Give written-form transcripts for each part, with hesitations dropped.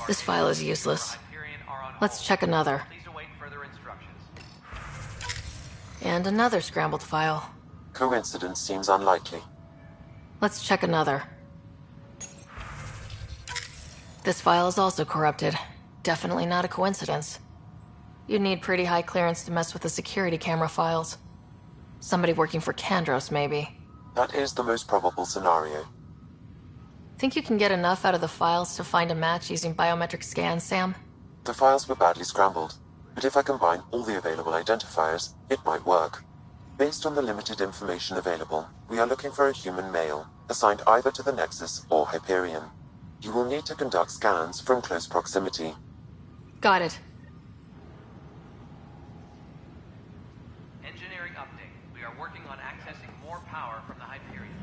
This file is useless. Let's check another. And another scrambled file. Coincidence seems unlikely. Let's check another. This file is also corrupted. Definitely not a coincidence. You'd need pretty high clearance to mess with the security camera files. Somebody working for Kandros, maybe. That is the most probable scenario. Think you can get enough out of the files to find a match using biometric scans, Sam? The files were badly scrambled, but if I combine all the available identifiers, it might work. Based on the limited information available, we are looking for a human male, assigned either to the Nexus or Hyperion. You will need to conduct scans from close proximity. Got it. Engineering update. We are working on accessing more power from the Hyperion.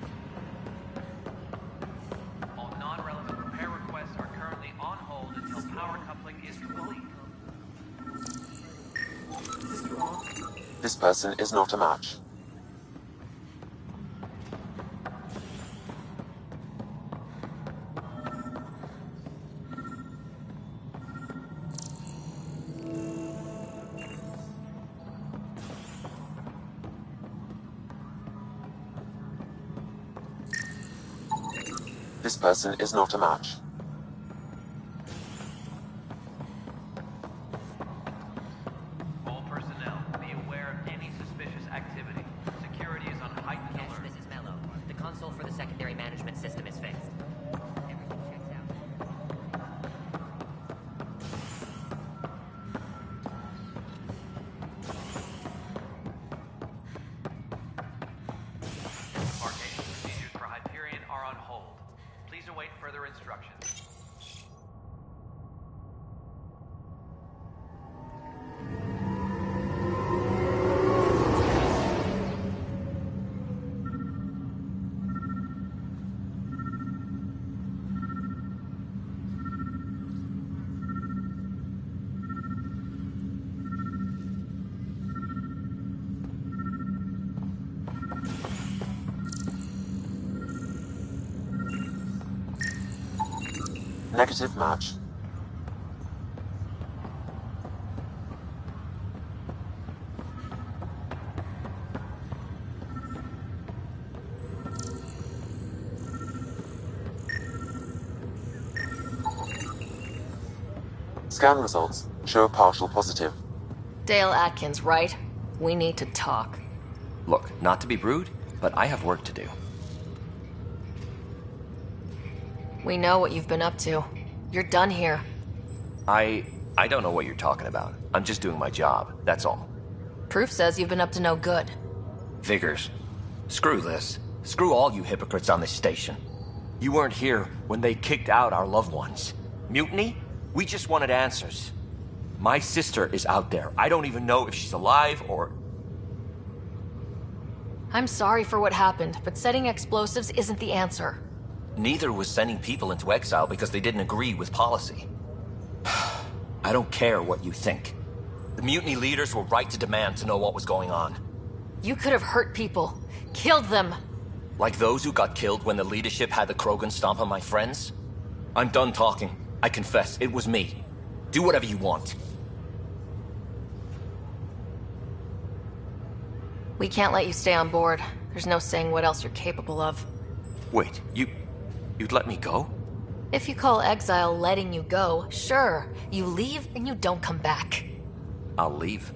All non-relevant repair requests are currently on hold until power coupling is complete. This person is not a match. This person is not a match. All personnel, be aware of any suspicious activity. Security is on heightened Yes, alert. this is Mello. The console for the secondary management system is fixed. Everything checks out. Embarkation procedures for Hyperion are on hold. Please await further instructions. Negative match. Scan results show a partial positive. Dale Atkins, right? We need to talk. Look, not to be rude, but I have work to do. We know what you've been up to. You're done here. I don't know what you're talking about. I'm just doing my job, that's all. Proof says you've been up to no good. Figures. Screw this. Screw all you hypocrites on this station. You weren't here when they kicked out our loved ones. Mutiny? We just wanted answers. My sister is out there. I don't even know if she's alive or... I'm sorry for what happened, but setting explosives isn't the answer. Neither was sending people into exile because they didn't agree with policy. I don't care what you think. The mutiny leaders were right to demand to know what was going on. You could have hurt people. Killed them. Like those who got killed when the leadership had the Krogan stomp on my friends? I'm done talking. I confess, it was me. Do whatever you want. We can't let you stay on board. There's no saying what else you're capable of. Wait, you'd let me go? If you call exile letting you go, sure. You leave and you don't come back. I'll leave.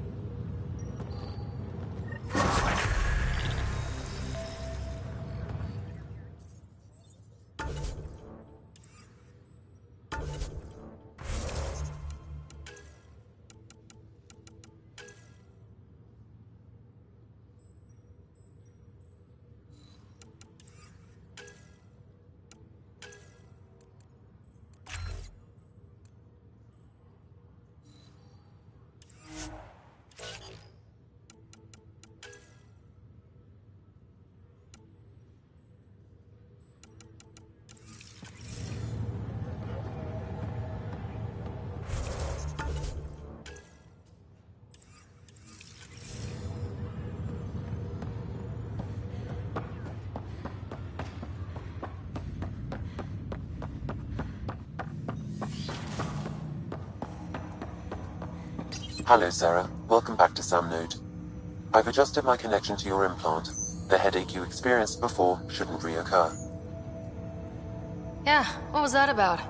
Hello, Sarah. Welcome back to Sam Node. I've adjusted my connection to your implant. The headache you experienced before shouldn't reoccur. Yeah, what was that about?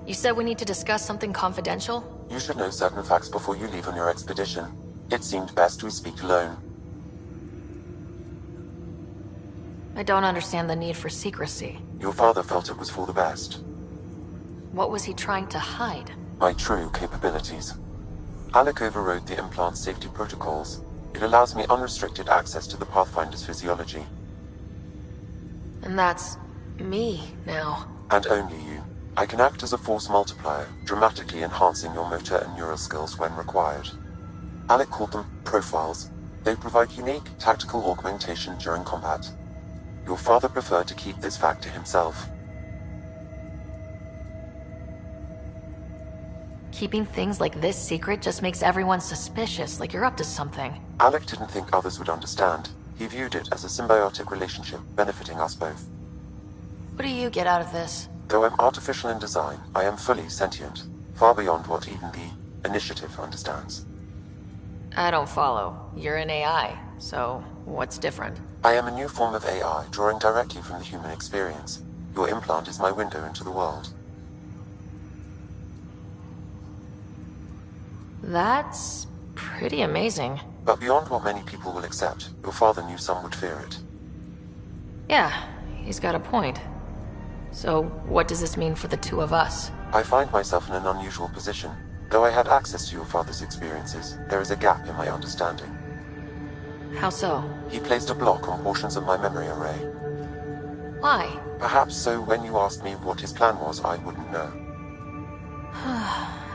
You said we need to discuss something confidential? You should know certain facts before you leave on your expedition. It seemed best we speak alone. I don't understand the need for secrecy. Your father felt it was for the best. What was he trying to hide? My true capabilities. Alec overrode the implant's safety protocols. It allows me unrestricted access to the Pathfinder's physiology. And that's me now. And only you. I can act as a force multiplier, dramatically enhancing your motor and neural skills when required. Alec called them profiles. They provide unique tactical augmentation during combat. Your father preferred to keep this fact to himself. Keeping things like this secret just makes everyone suspicious, like you're up to something. Alec didn't think others would understand. He viewed it as a symbiotic relationship benefiting us both. What do you get out of this? Though I'm artificial in design, I am fully sentient, far beyond what even the Initiative understands. I don't follow. You're an AI, so what's different? I am a new form of AI, drawing directly from the human experience. Your implant is my window into the world. That's pretty amazing. But beyond what many people will accept, your father knew some would fear it. Yeah, he's got a point. So, what does this mean for the two of us? I find myself in an unusual position. Though I had access to your father's experiences, there is a gap in my understanding. How so? He placed a block on portions of my memory array. Why? Perhaps so when you asked me what his plan was, I wouldn't know.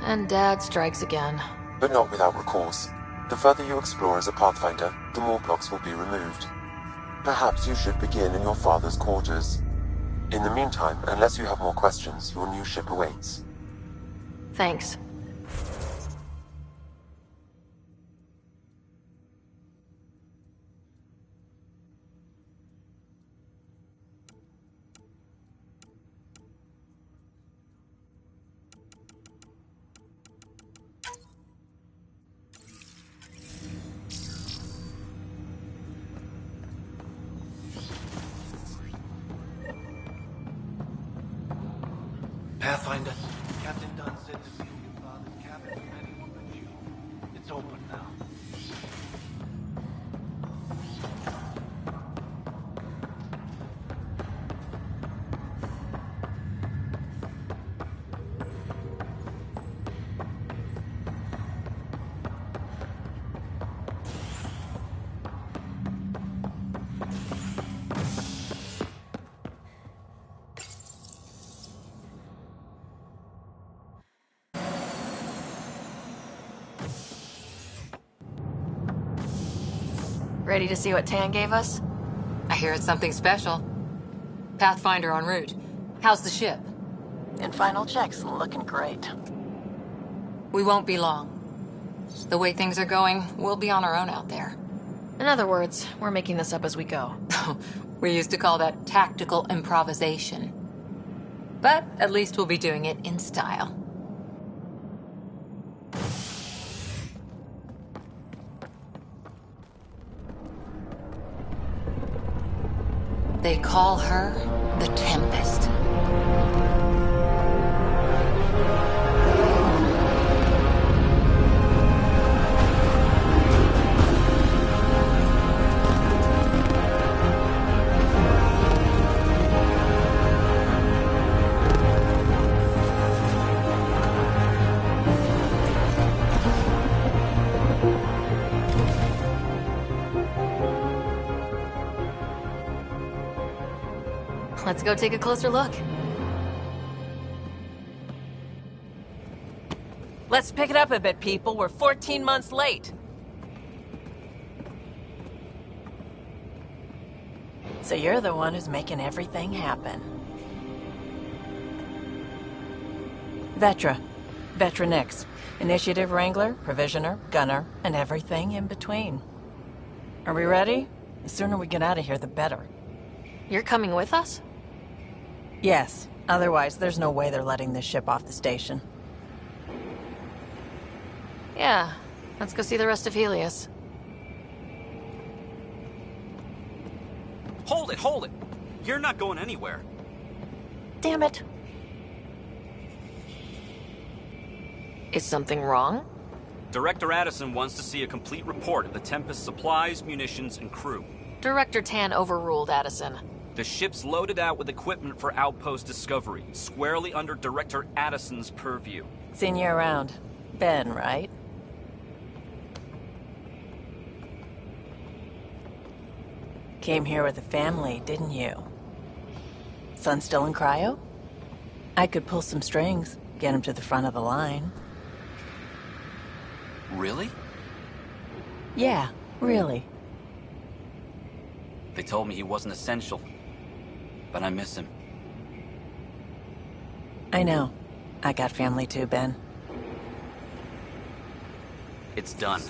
And Dad strikes again. But not without recourse. The further you explore as a Pathfinder, the more blocks will be removed. Perhaps you should begin in your father's quarters. In the meantime, unless you have more questions, your new ship awaits. Thanks. Pathfinder, Captain Dunn said to seal your father's cabin from anyone but you. It's open now. Ready to see what Tan gave us? I hear it's something special. Pathfinder en route. How's the ship? In final checks, looking great. We won't be long. The way things are going, we'll be on our own out there. In other words, we're making this up as we go. We used to call that tactical improvisation. But at least we'll be doing it in style. They call her the Tempest. Let's go take a closer look. Let's pick it up a bit, people. We're 14 months late. So you're the one who's making everything happen. Vetra. Vetra Nix. Initiative Wrangler, Provisioner, Gunner, and everything in between. Are we ready? The sooner we get out of here, the better. You're coming with us? Yes. Otherwise, there's no way they're letting this ship off the station. Yeah, Let's go see the rest of Helios. Hold it, hold it! You're not going anywhere. Damn it. Is something wrong? Director Addison wants to see a complete report of the Tempest's supplies, munitions, and crew. Director Tan overruled Addison. The ship's loaded out with equipment for outpost discovery, squarely under Director Addison's purview. Seen you around. Ben, right? Came here with a family, didn't you? Son still in cryo? I could pull some strings, get him to the front of the line. Really? Yeah, really. They told me he wasn't essential, but I miss him. I know. I got family too, Ben. It's done.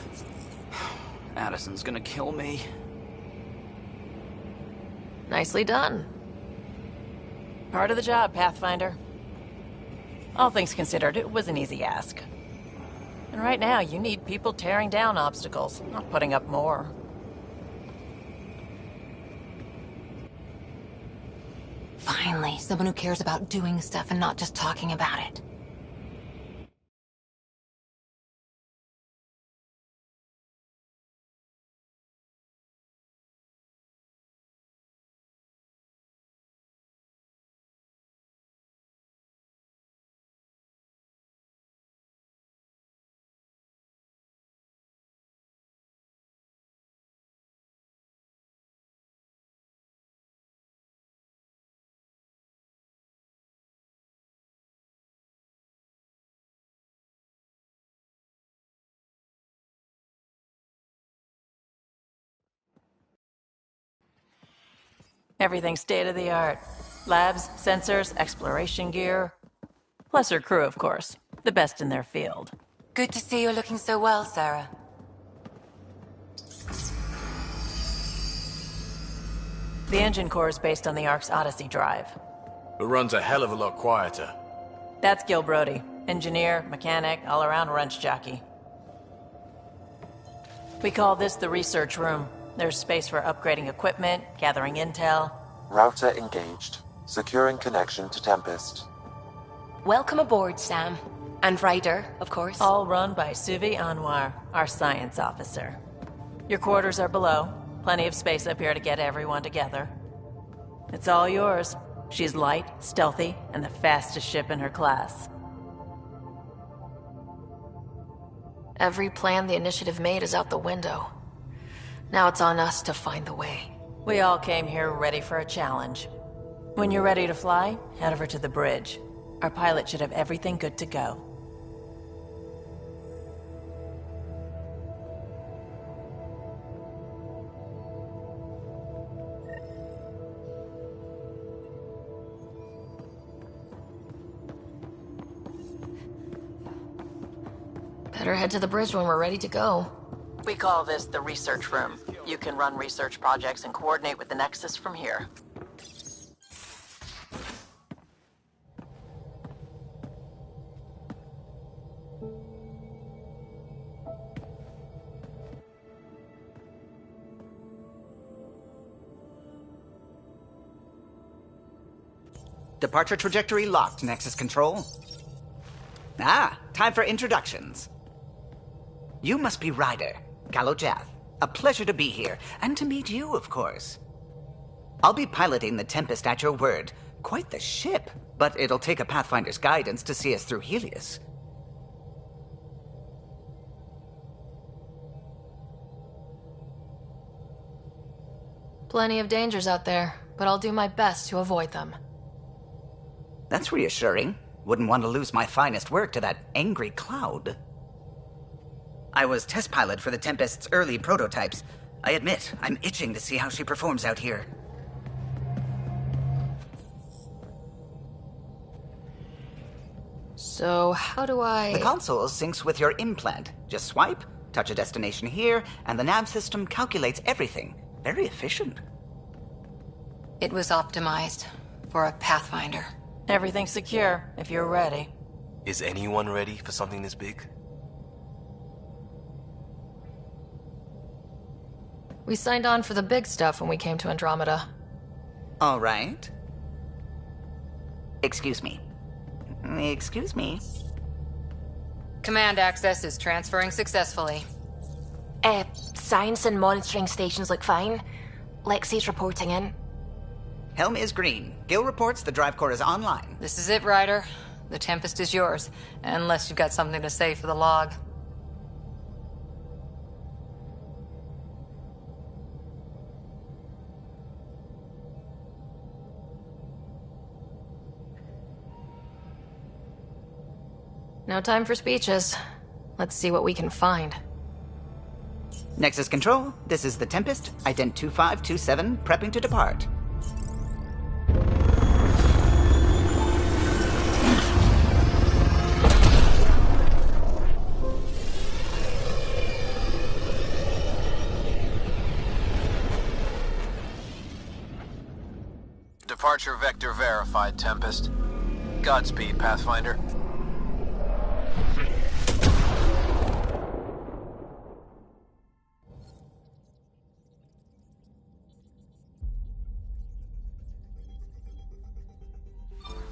Addison's gonna kill me. Nicely done. Part of the job, Pathfinder. All things considered, it was an easy ask. And right now, you need people tearing down obstacles, not putting up more. Finally, someone who cares about doing stuff and not just talking about it. Everything state-of-the-art. Labs, sensors, exploration gear. Plus her crew, of course. The best in their field. Good to see you're looking so well, Sarah. The engine core is based on the Ark's Odyssey drive. It runs a hell of a lot quieter. That's Gil Brody. Engineer, mechanic, all-around wrench jockey. We call this the research room. There's space for upgrading equipment, gathering intel. Router engaged. Securing connection to Tempest. Welcome aboard, Sam. And Ryder, of course. All run by Suvi Anwar, our science officer. Your quarters are below. Plenty of space up here to get everyone together. It's all yours. She's light, stealthy, and the fastest ship in her class. Every plan the Initiative made is out the window. Now it's on us to find the way. We all came here ready for a challenge. When you're ready to fly, head over to the bridge. Our pilot should have everything good to go. Better head to the bridge when we're ready to go. We call this the research room. You can run research projects and coordinate with the Nexus from here. Departure trajectory locked, Nexus Control. Ah, time for introductions. You must be Ryder, Kalojath. A pleasure to be here, and to meet you, of course. I'll be piloting the Tempest at your word. Quite the ship, but it'll take a Pathfinder's guidance to see us through Helios. Plenty of dangers out there, but I'll do my best to avoid them. That's reassuring. Wouldn't want to lose my finest work to that angry cloud. I was test pilot for the Tempest's early prototypes. I admit, I'm itching to see how she performs out here. So, how do I... The console syncs with your implant. Just swipe, touch a destination here, and the nav system calculates everything. Very efficient. It was optimized for a Pathfinder. Everything's secure, if you're ready. Is anyone ready for something this big? We signed on for the big stuff when we came to Andromeda. All right. Excuse me. Excuse me. Command access is transferring successfully. Science and monitoring stations look fine. Lexi's reporting in. Helm is green. Gil reports the drive core is online. This is it, Ryder. The Tempest is yours, unless you've got something to say for the log. No time for speeches. Let's see what we can find. Nexus Control, this is the Tempest, ident 2527, prepping to depart. Departure vector verified, Tempest. Godspeed, Pathfinder.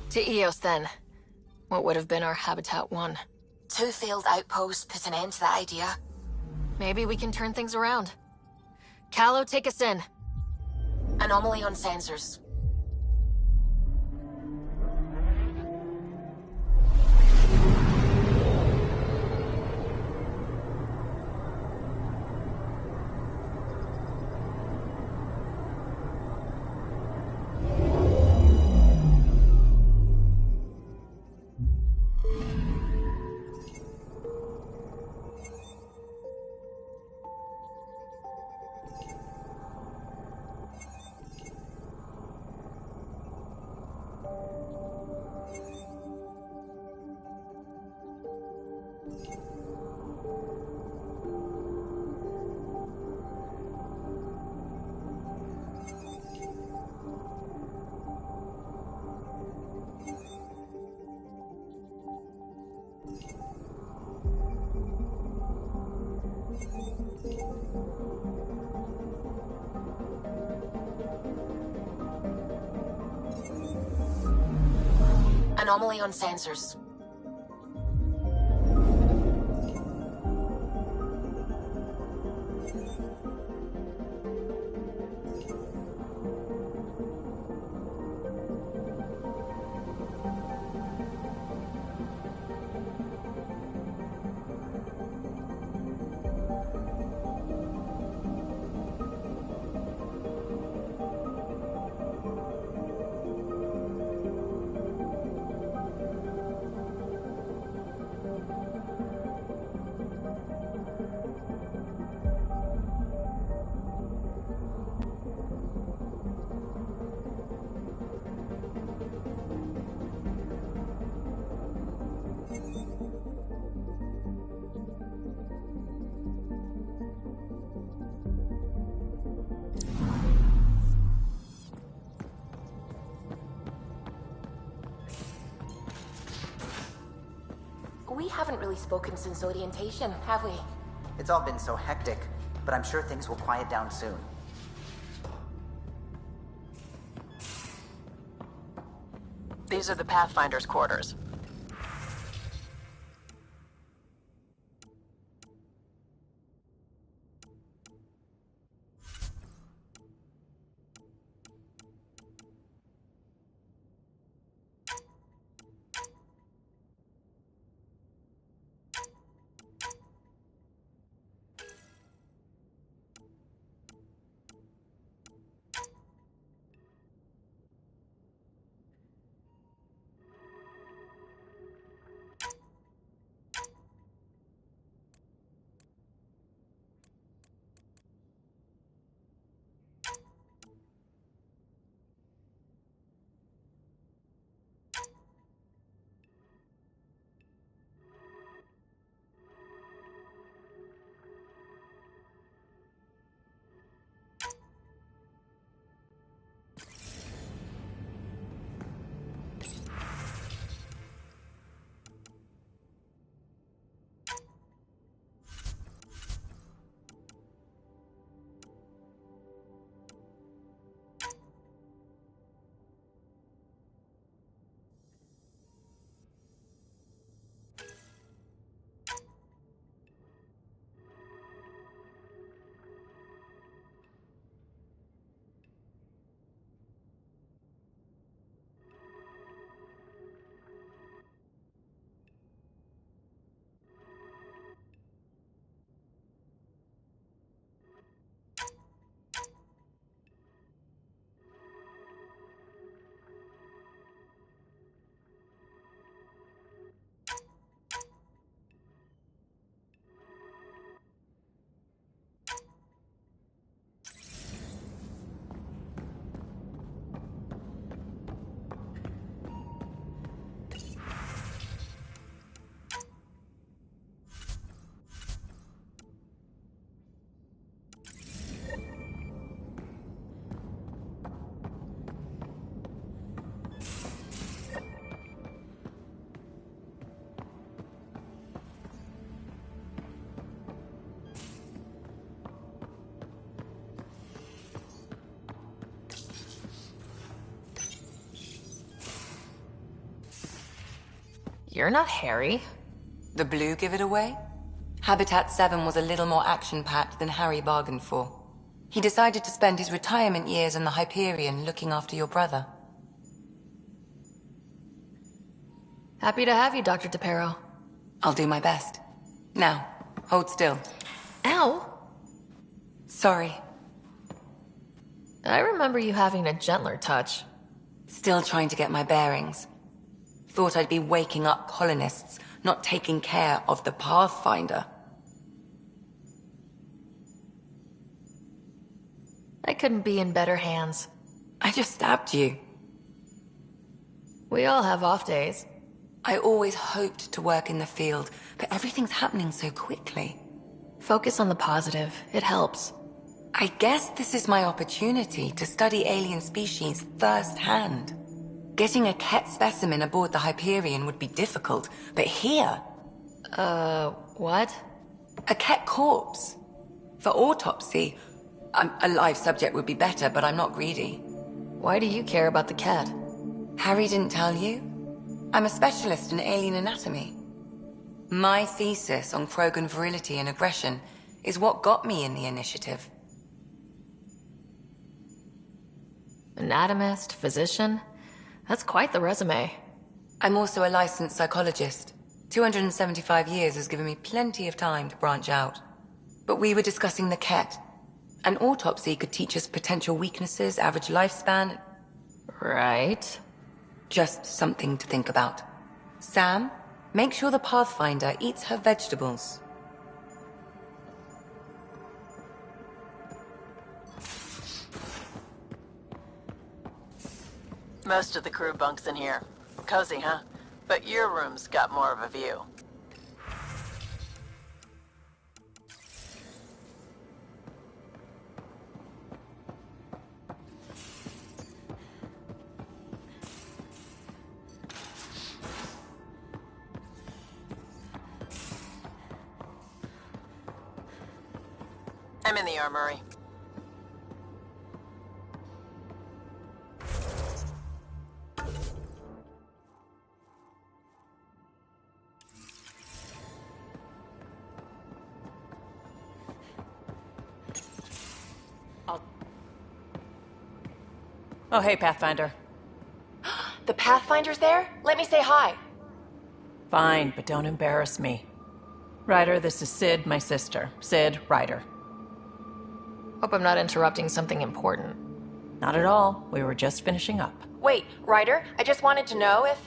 To Eos, then. What would have been our Habitat 1? 2 failed outposts put an end to that idea. Maybe we can turn things around. Callow, take us in. Anomaly on sensors. Anomaly on sensors. We haven't really spoken since orientation, have we? It's all been so hectic, but I'm sure things will quiet down soon. These are the Pathfinder's quarters. You're not Harry. The blue give it away? Habitat 7 was a little more action-packed than Harry bargained for. He decided to spend his retirement years in the Hyperion looking after your brother. Happy to have you, Dr. DePero. I'll do my best. Now, hold still. Ow! Sorry. I remember you having a gentler touch. Still trying to get my bearings. Thought I'd be waking up colonists, not taking care of the Pathfinder. I couldn't be in better hands. I just stabbed you. We all have off days. I always hoped to work in the field, but everything's happening so quickly. Focus on the positive. It helps. I guess this is my opportunity to study alien species firsthand. Getting a Ket specimen aboard the Hyperion would be difficult, but here... what? A Ket corpse. For autopsy, a live subject would be better, but I'm not greedy. Why do you care about the Ket? Harry didn't tell you? I'm a specialist in alien anatomy. My thesis on Krogan virility and aggression is what got me in the initiative. Anatomist, physician? That's quite the resume. I'm also a licensed psychologist. 275 years has given me plenty of time to branch out. But we were discussing the Ket. An autopsy could teach us potential weaknesses, average lifespan. Right. Just something to think about. Sam, make sure the Pathfinder eats her vegetables. Most of the crew bunks in here. Cozy, huh? But your room's got more of a view. I'm in the armory. Oh, hey, Pathfinder. The Pathfinder's there? Let me say hi. Fine, but don't embarrass me. Ryder, this is Sid, my sister. Sid, Ryder. Hope I'm not interrupting something important. Not at all. We were just finishing up. Wait, Ryder, I just wanted to know if...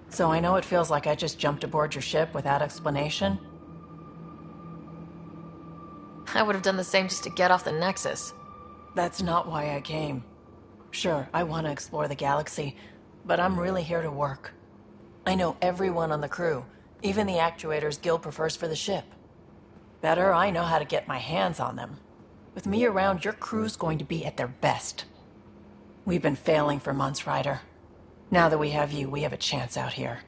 So I know it feels like I just jumped aboard your ship without explanation. I would have done the same just to get off the Nexus. That's not why I came. Sure, I want to explore the galaxy, but I'm really here to work. I know everyone on the crew, even the actuators Gil prefers for the ship. Better, I know how to get my hands on them. With me around, your crew's going to be at their best. We've been failing for months, Ryder. Now that we have you, we have a chance out here.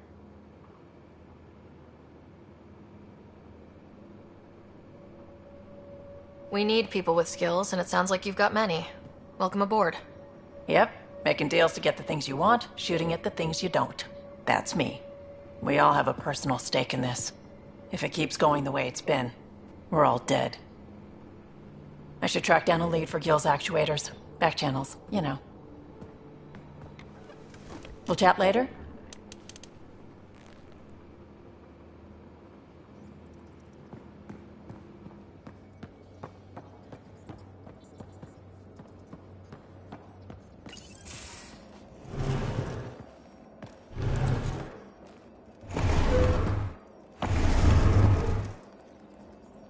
We need people with skills, and it sounds like you've got many. Welcome aboard. Yep, making deals to get the things you want, shooting at the things you don't. That's me. We all have a personal stake in this. If it keeps going the way it's been, we're all dead. I should track down a lead for Gil's actuators. Back channels, you know. We'll chat later?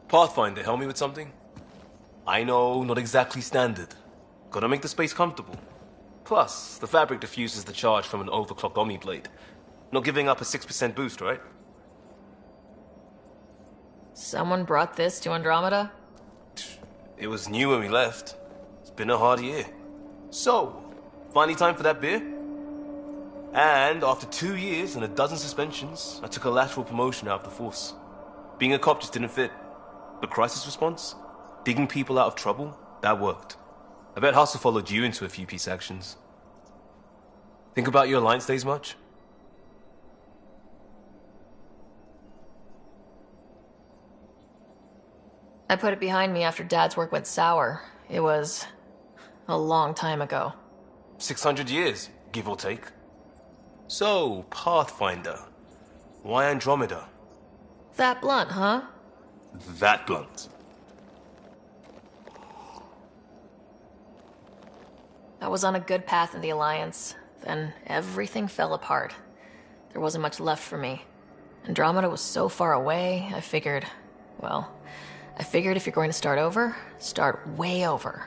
Pathfinder, help me with something? I know, not exactly standard. Gotta make the space comfortable. Plus, the fabric diffuses the charge from an overclocked Omni blade. Not giving up a 6% boost, right? Someone brought this to Andromeda? It was new when we left. It's been a hard year. So, finally time for that beer? And after 2 years and a dozen suspensions, I took a lateral promotion out of the force. Being a cop just didn't fit. But crisis response? Digging people out of trouble? That worked. I bet Hustle followed you into a few peace actions. Think about your Alliance days much? I put it behind me after Dad's work went sour. It was a long time ago. 600 years, give or take. So, Pathfinder. Why Andromeda? That blunt, huh? That blunt. I was on a good path in the Alliance. Then everything fell apart. There wasn't much left for me. Andromeda was so far away, I figured if you're going to start over, start way over.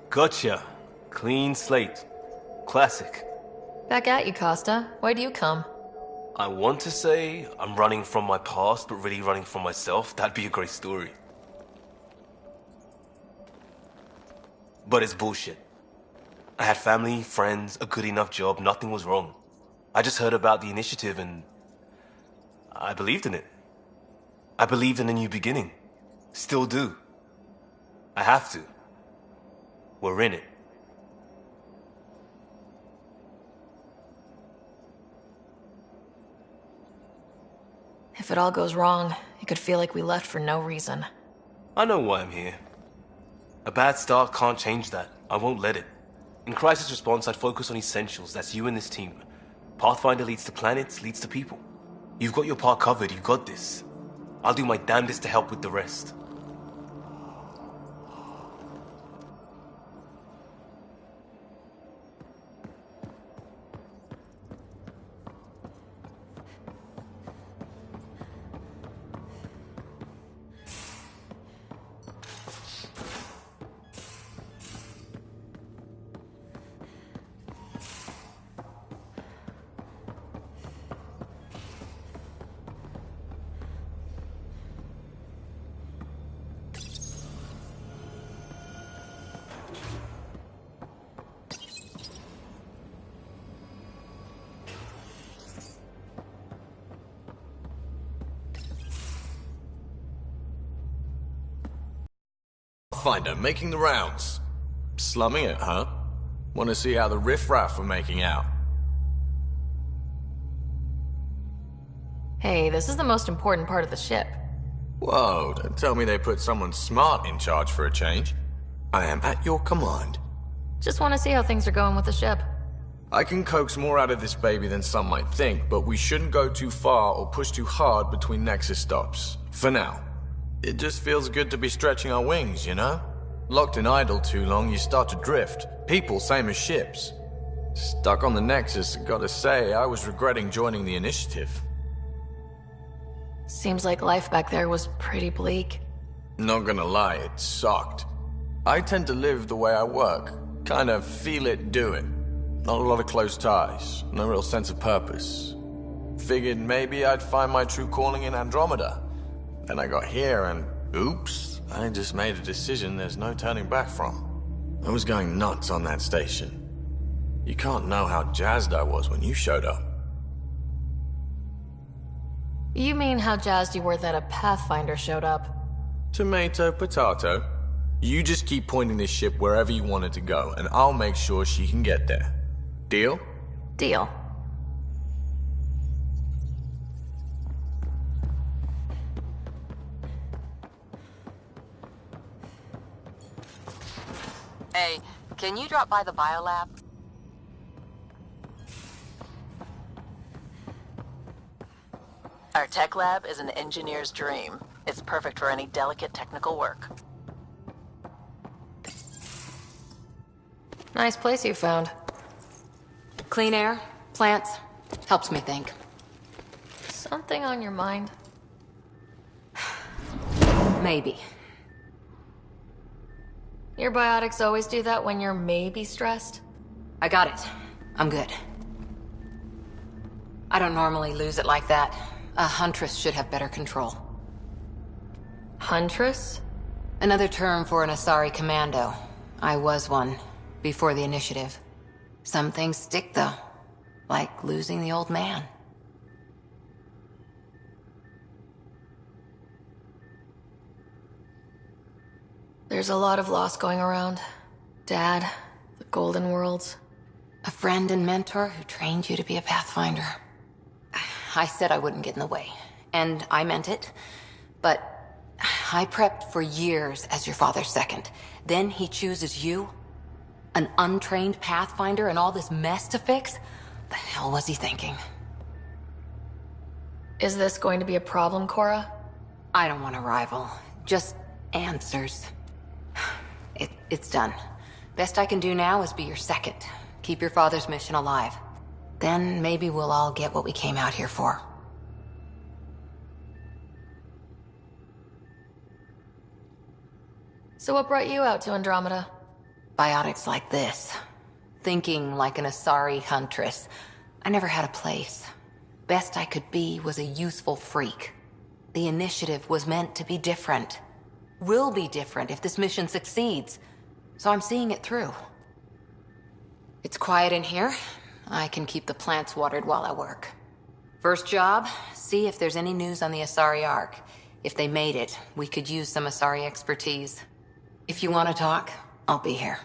Gotcha. Clean slate. Classic. Back at you, Costa. Why do you come? I want to say I'm running from my past, but really running from myself. That'd be a great story. But it's bullshit. I had family, friends, a good enough job, nothing was wrong. I just heard about the initiative and I believed in it. I believed in a new beginning. Still do. I have to. We're in it. If it all goes wrong, it could feel like we left for no reason. I know why I'm here. A bad start can't change that. I won't let it. In crisis response, I'd focus on essentials. That's you and this team. Pathfinder leads to planets, leads to people. You've got your part covered. You got this. I'll do my damnedest to help with the rest. Pathfinder making the rounds. Slumming it, huh? Want to see how the riffraff are making out? Hey, this is the most important part of the ship. Whoa, don't tell me they put someone smart in charge for a change. I am at your command. Just want to see how things are going with the ship. I can coax more out of this baby than some might think, but we shouldn't go too far or push too hard between Nexus stops. For now. It just feels good to be stretching our wings, you know? Locked in idle too long, you start to drift. People, same as ships. Stuck on the Nexus, gotta say, I was regretting joining the initiative. Seems like life back there was pretty bleak. Not gonna lie, it sucked. I tend to live the way I work. Kind of feel it, do it. Not a lot of close ties, no real sense of purpose. Figured maybe I'd find my true calling in Andromeda. Then I got here and, oops, I just made a decision there's no turning back from. I was going nuts on that station. You can't know how jazzed I was when you showed up. You mean how jazzed you were that a Pathfinder showed up? Tomato, potato. You just keep pointing this ship wherever you want it to go, and I'll make sure she can get there. Deal? Deal. Hey, can you drop by the biolab? Our tech lab is an engineer's dream. It's perfect for any delicate technical work. Nice place you found. Clean air, plants, helps me think. Something on your mind? Maybe. Your biotics always do that when you're maybe stressed? I got it. I'm good. I don't normally lose it like that. A huntress should have better control. Huntress? Another term for an Asari commando. I was one, before the initiative. Some things stick, though. Like losing the old man. There's a lot of loss going around. Dad, the Golden Worlds. A friend and mentor who trained you to be a Pathfinder. I said I wouldn't get in the way, and I meant it. But I prepped for years as your father's second. Then he chooses you? An untrained Pathfinder and all this mess to fix? The hell was he thinking? Is this going to be a problem, Cora? I don't want a rival. Just answers. It's done. Best I can do now is be your second. Keep your father's mission alive. Then maybe we'll all get what we came out here for. So what brought you out to Andromeda? Biotics like this. Thinking like an Asari huntress. I never had a place. Best I could be was a useful freak. The initiative was meant to be different. Will be different if this mission succeeds. So I'm seeing it through. It's quiet in here. I can keep the plants watered while I work. First job, see if there's any news on the Asari Ark. If they made it, we could use some Asari expertise. If you want to talk, I'll be here.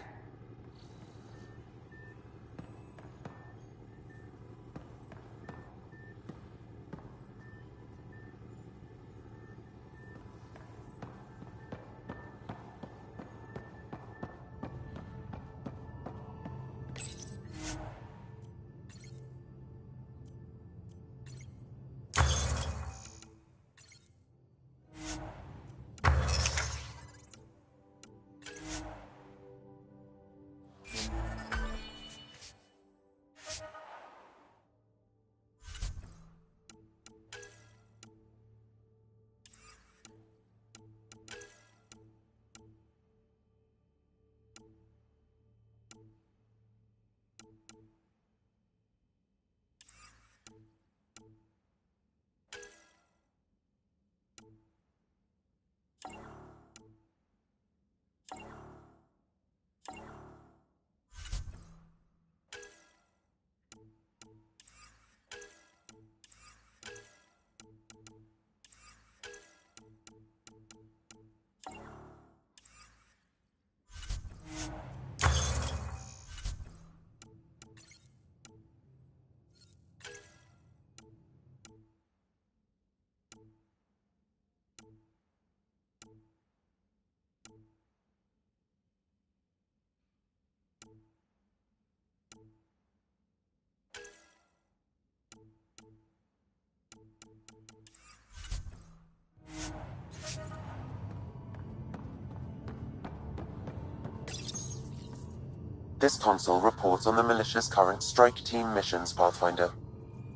This console reports on the militia's current strike team missions, Pathfinder.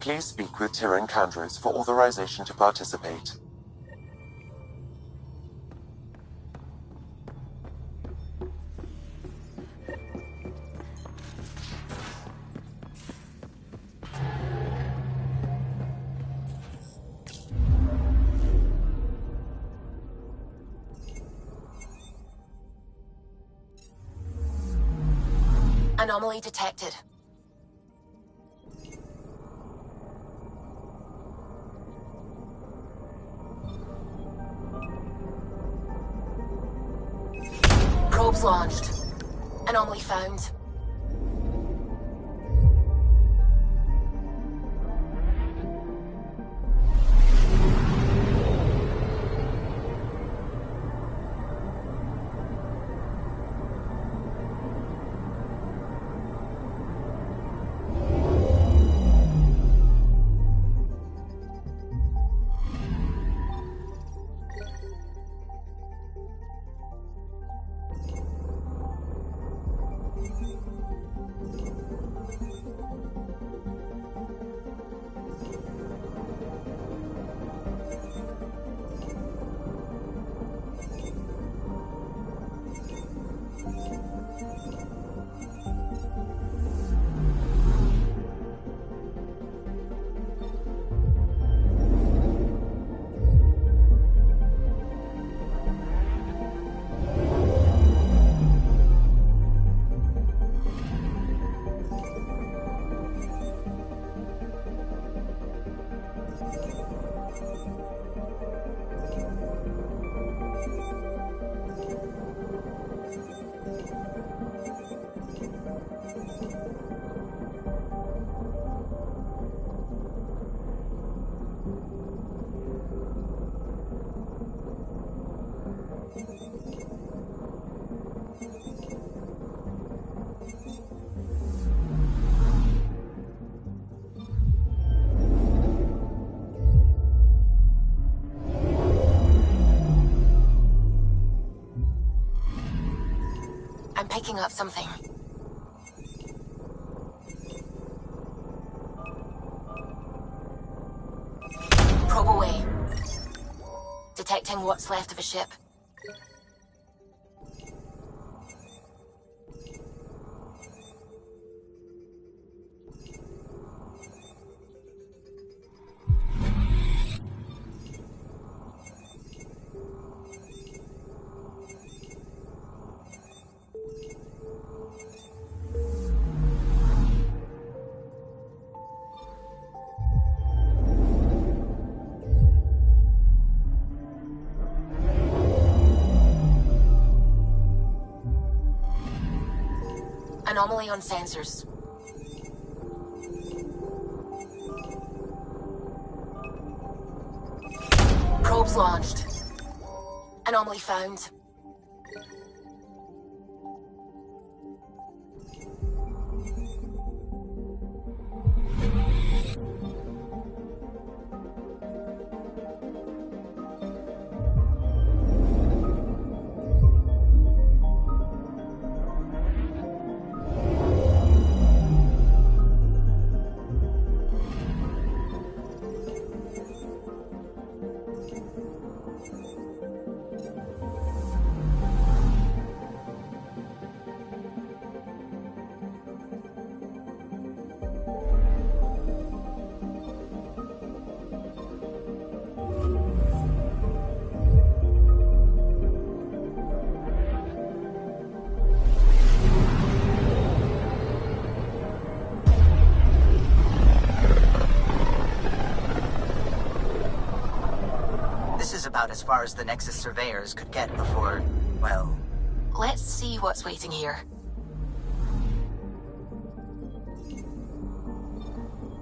Please speak with Tyrion Candros for authorization to participate. Anomaly detected. Probes launched. Anomaly found. picking up something. Probe away. Detecting what's left of a ship. Anomaly on sensors. Probes launched. Anomaly found. This is about as far as the Nexus surveyors could get before, well... Let's see what's waiting here.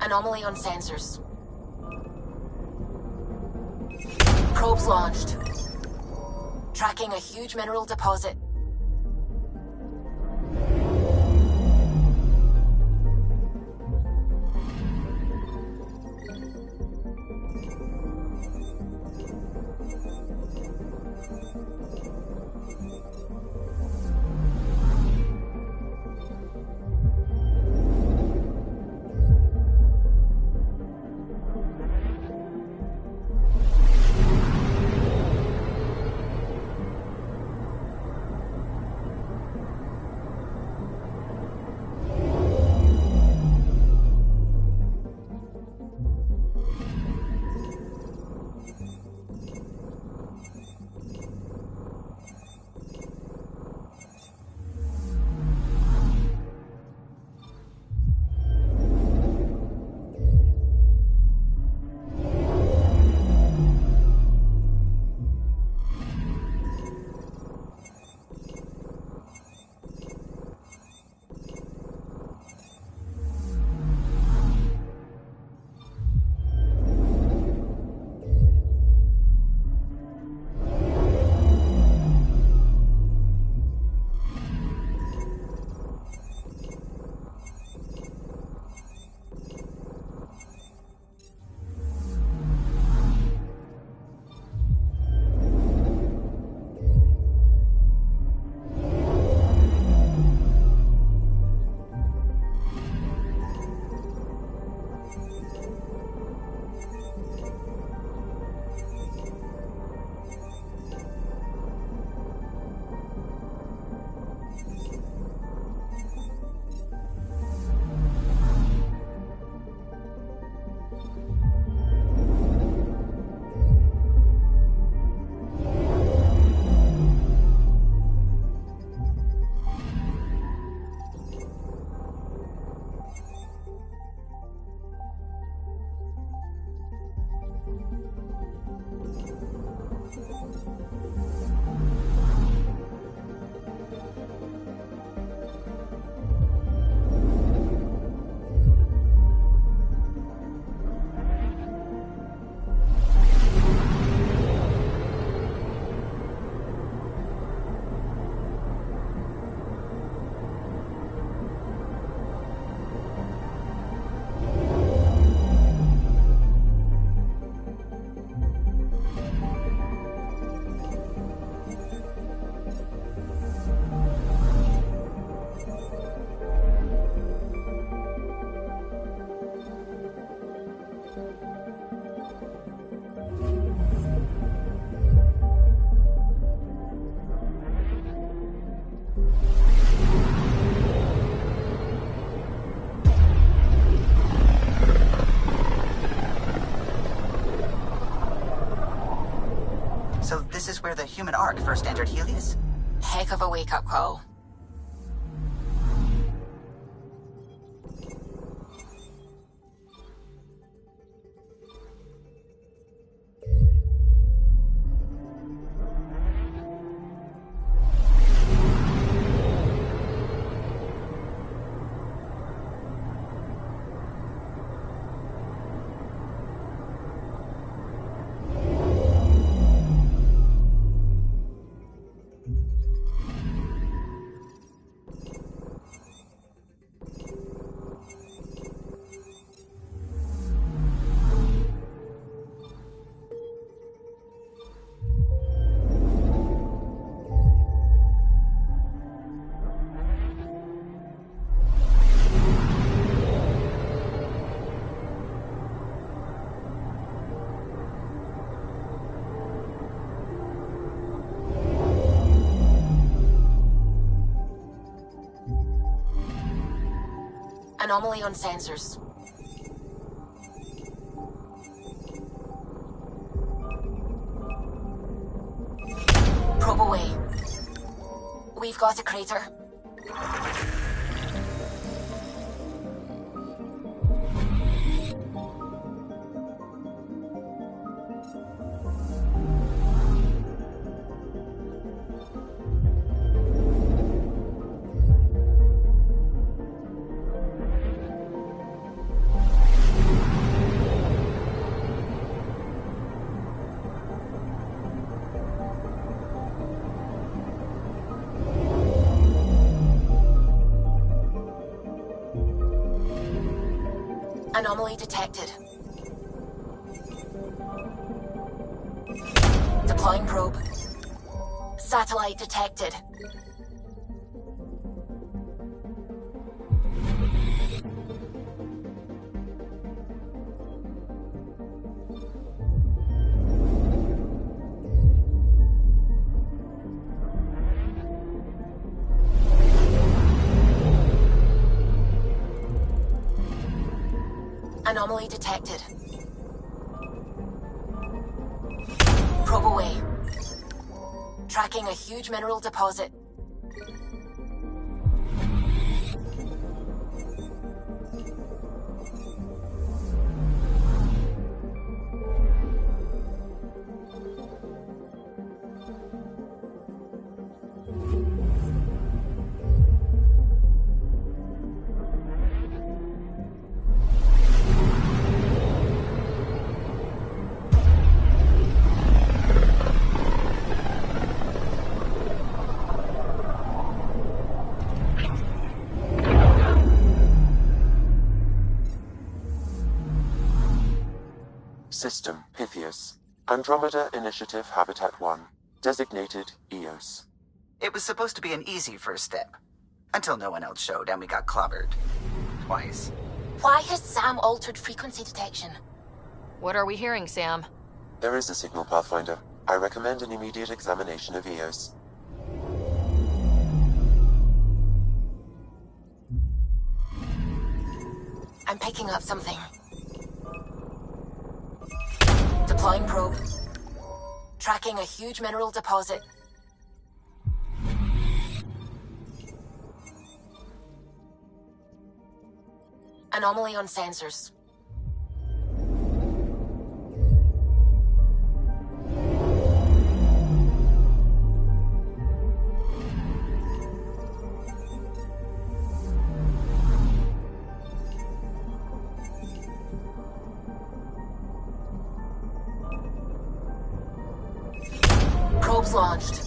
Anomaly on sensors. Probes launched. Tracking a huge mineral deposit. So this is where the human Ark first entered Helios? Heck of a wake-up call. Anomaly on sensors. Probe away. We've got a crater. Anomaly detected. Deploying probe. Satellite detected. Anomaly detected. Probe away. Tracking a huge mineral deposit. System Pythias. Andromeda Initiative Habitat 1. Designated EOS. It was supposed to be an easy first step. Until no one else showed and we got clobbered. Twice. Why has Sam altered frequency detection? What are we hearing, Sam? There is a signal, Pathfinder. I recommend an immediate examination of EOS. I'm picking up something. Deploying probe. Tracking a huge mineral deposit. Anomaly on sensors. Probes launched.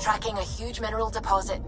Tracking a huge mineral deposit.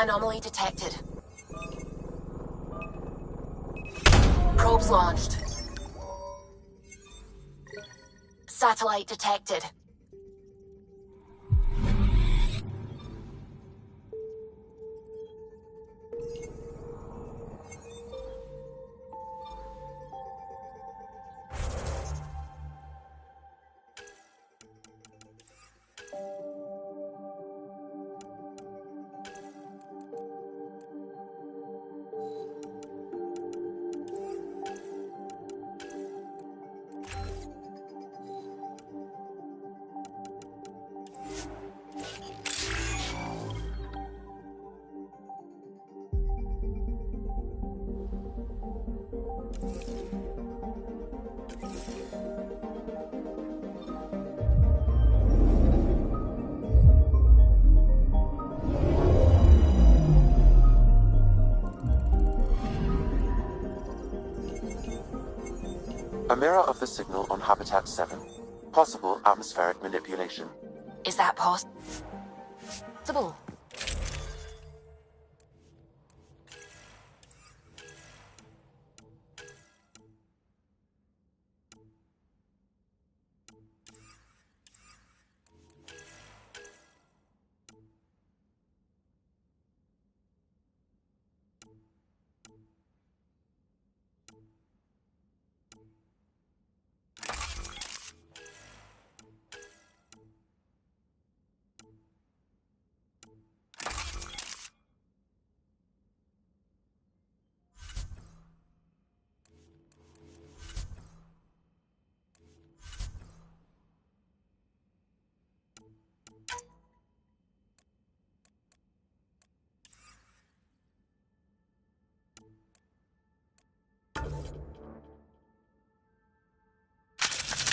Anomaly detected. Probes launched. Satellite detected. A mirror of the signal on Habitat 7. Possible atmospheric manipulation. Is that possible?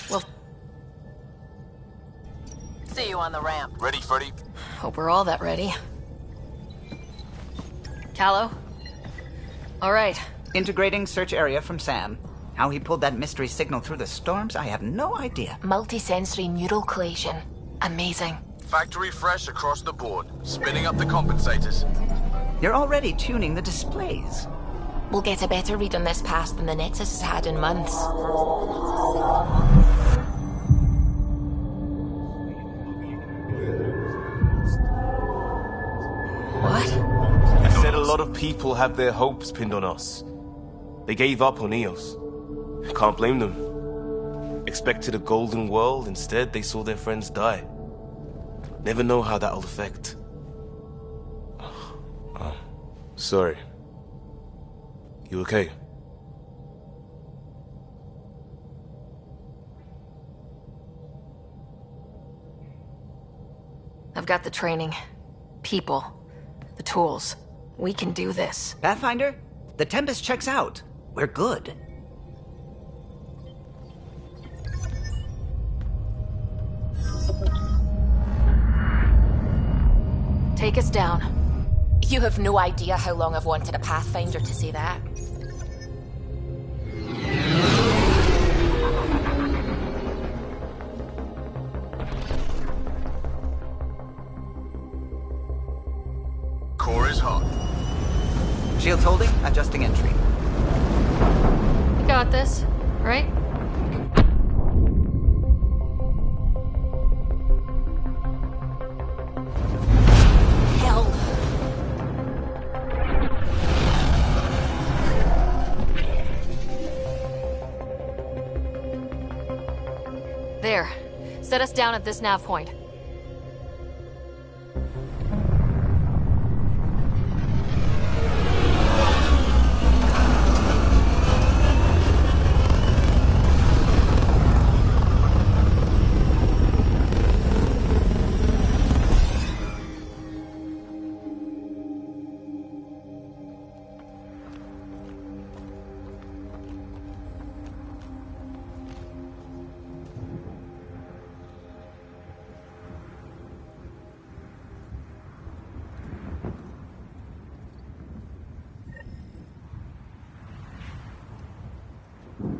Well, See you on the ramp. Ready, Freddy? hope we're all that ready. Callow? All right. Integrating search area from Sam. How he pulled that mystery signal through the storms, I have no idea. Multisensory neural collation. Amazing. Factory fresh across the board. Spinning up the compensators. You're already tuning the displays. We'll get a better read on this pass than the Nexus has had in months. What? I said a lot of people have their hopes pinned on us. They gave up on Eos. Can't blame them. Expected a golden world, instead they saw their friends die. Never know how that'll affect. Sorry. You okay? I've got the training, people, the tools. We can do this. Pathfinder, the Tempest checks out. We're good. Take us down. You have no idea how long I've wanted a Pathfinder to say that. Core is hot. Shields holding, adjusting entry. We got this, right? Hell. There. Set us down at this nav point.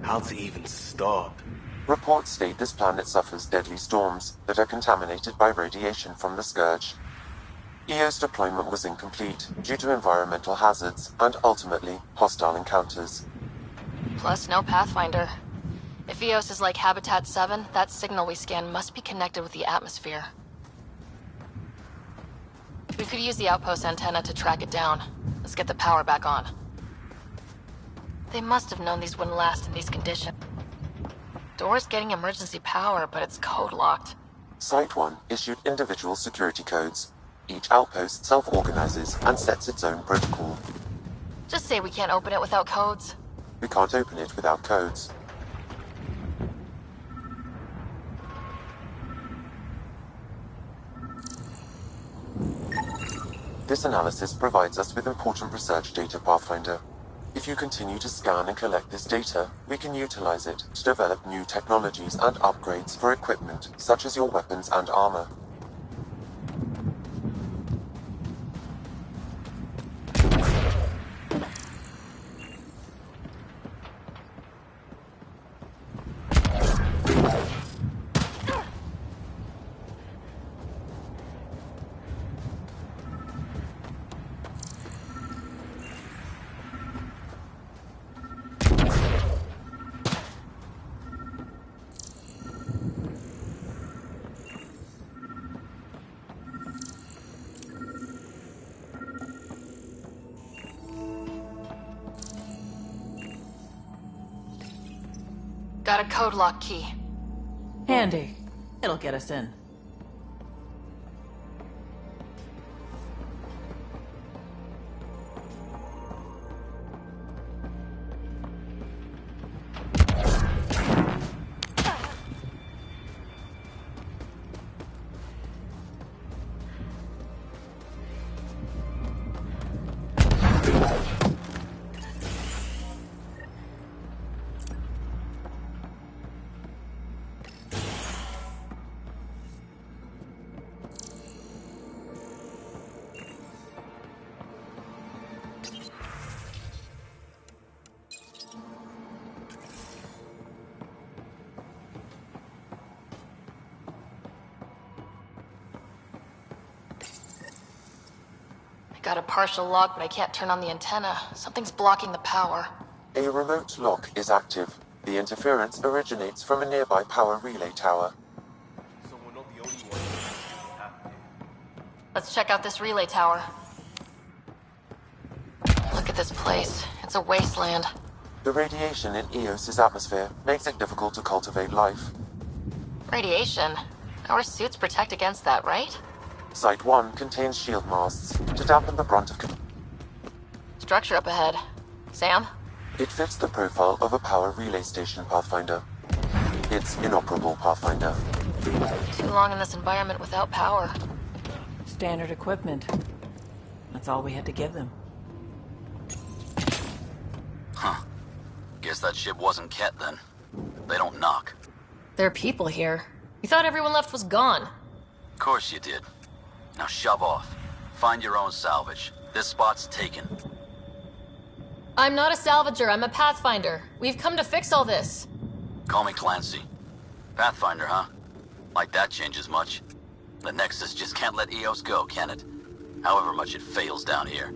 How to even start? Reports state this planet suffers deadly storms that are contaminated by radiation from the Scourge. EO's deployment was incomplete due to environmental hazards and ultimately hostile encounters. Plus, no Pathfinder. If EOS is like Habitat 7, that signal we scan must be connected with the atmosphere. We could use the outpost antenna to track it down. Let's get the power back on. They must have known these wouldn't last in these conditions. Door's getting emergency power, but it's code-locked. Site 1 issued individual security codes. Each outpost self-organizes and sets its own protocol. Just say we can't open it without codes. We can't open it without codes. This analysis provides us with important research data, Pathfinder. If you continue to scan and collect this data, we can utilize it to develop new technologies and upgrades for equipment, such as your weapons and armor. Got a code lock key. Handy. It'll get us in. Got a partial lock, but I can't turn on the antenna. Something's blocking the power. A remote lock is active. The interference originates from a nearby power relay tower. So we're not the only ones. Let's check out this relay tower. Look at this place. It's a wasteland. The radiation in Eos's atmosphere makes it difficult to cultivate life. Radiation? Our suits protect against that, right? Site 1 contains shield masts to dampen the brunt of... Structure up ahead. Sam? It fits the profile of a power relay station, Pathfinder. It's inoperable, Pathfinder. Too long in this environment without power. Standard equipment. That's all we had to give them. Huh. Guess that ship wasn't Ket then. They don't knock. There are people here. We thought everyone left was gone. Of course you did. Now shove off. Find your own salvage. This spot's taken. I'm not a salvager, I'm a Pathfinder. We've come to fix all this. Call me Clancy. Pathfinder, huh? Like that changes much. The Nexus just can't let EOS go, can it? However much it fails down here.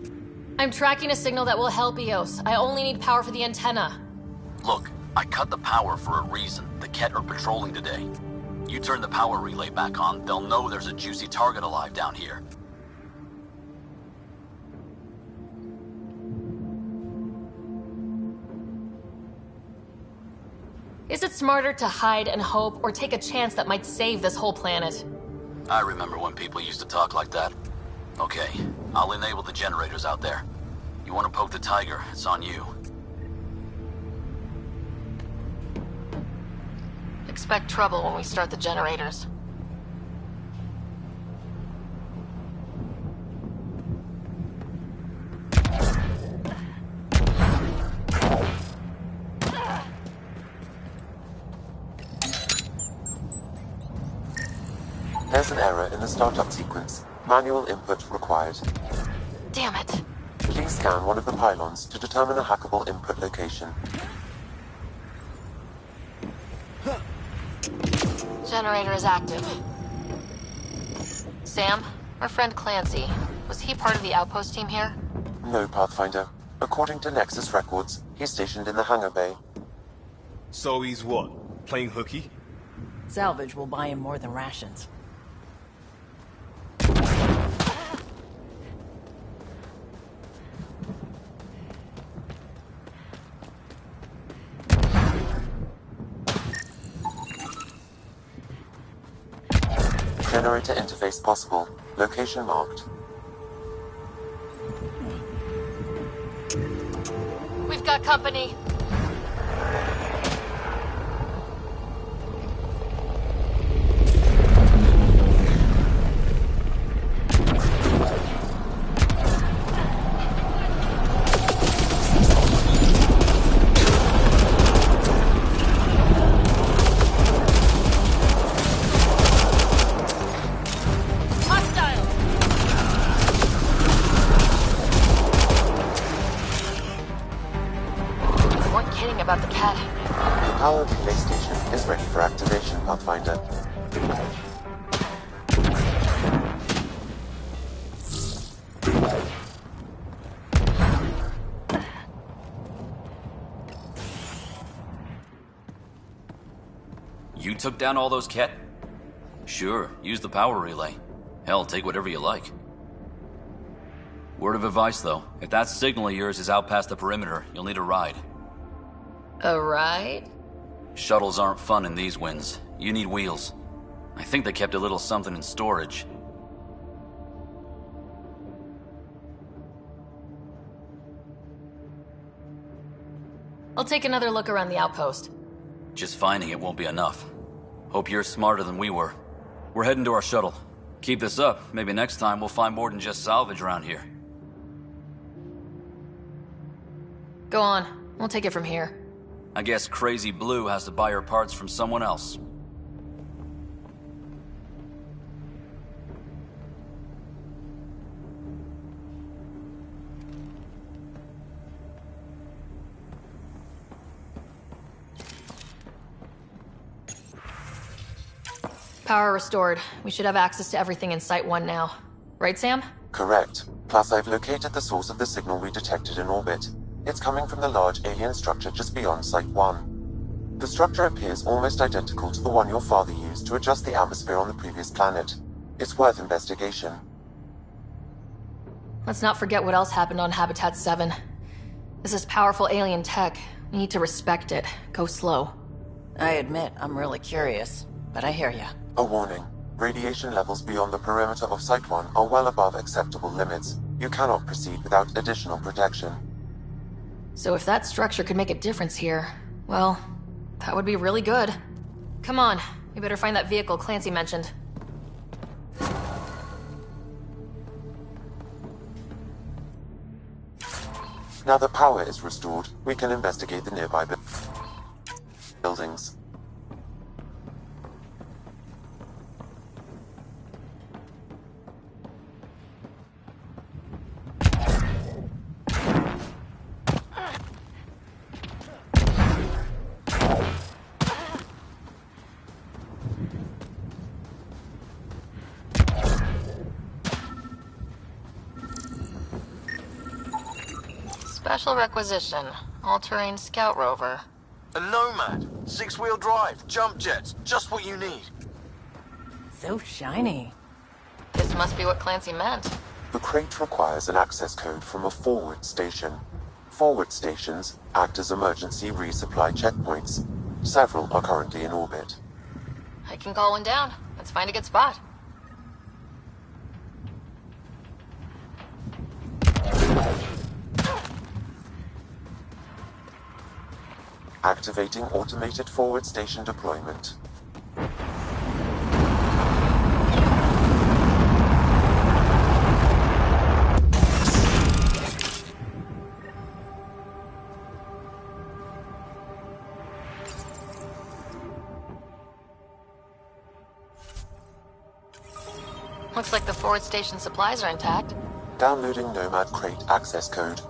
I'm tracking a signal that will help EOS. I only need power for the antenna. Look, I cut the power for a reason. The Ket are patrolling today. You turn the power relay back on, they'll know there's a juicy target alive down here. Is it smarter to hide and hope, or take a chance that might save this whole planet? I remember when people used to talk like that. Okay, I'll enable the generators out there. You want to poke the tiger, it's on you. Expect trouble when we start the generators. There's an error in the startup sequence. Manual input required. Damn it. Please scan one of the pylons to determine a hackable input location. Generator is active. Sam, Our friend Clancy, was he part of the outpost team here? No, Pathfinder. According to Nexus records, he's stationed in the hangar bay. So he's what? Playing hooky? Salvage will buy him more than rations. Generator interface possible. Location marked. We've got company. About the cat. The power relay station is ready for activation, Pathfinder. You took down all those cat? Sure, use the power relay. Hell, take whatever you like. Word of advice, though. If that signal of yours is out past the perimeter, you'll need a ride. A ride? Shuttles aren't fun in these winds. You need wheels. I think they kept a little something in storage. I'll take another look around the outpost. Just finding it won't be enough. Hope you're smarter than we were. We're heading to our shuttle. Keep this up. Maybe next time we'll find more than just salvage around here. Go on. We'll take it from here. I guess Crazy Blue has to buy her parts from someone else. Power restored. We should have access to everything in Site 1 now. Right, Sam? Correct. Plus, I've located the source of the signal we detected in orbit. It's coming from the large alien structure just beyond Site 1. The structure appears almost identical to the one your father used to adjust the atmosphere on the previous planet. It's worth investigation. Let's not forget what else happened on Habitat 7. This is powerful alien tech. We need to respect it. Go slow. I admit, I'm really curious, but I hear ya. A warning. Radiation levels beyond the perimeter of Site 1 are well above acceptable limits. You cannot proceed without additional protection. So if that structure could make a difference here, well, that would be really good. Come on, we better find that vehicle Clancy mentioned. Now that power is restored, we can investigate the nearby buildings. Special requisition. All-terrain scout rover. A Nomad. 6-wheel drive. Jump jets. Just what you need. So shiny. This must be what Clancy meant. The crate requires an access code from a forward station. Forward stations act as emergency resupply checkpoints. Several are currently in orbit. I can call one down. Let's find a good spot. Activating automated forward station deployment. Looks like the forward station supplies are intact. Downloading Nomad crate access code.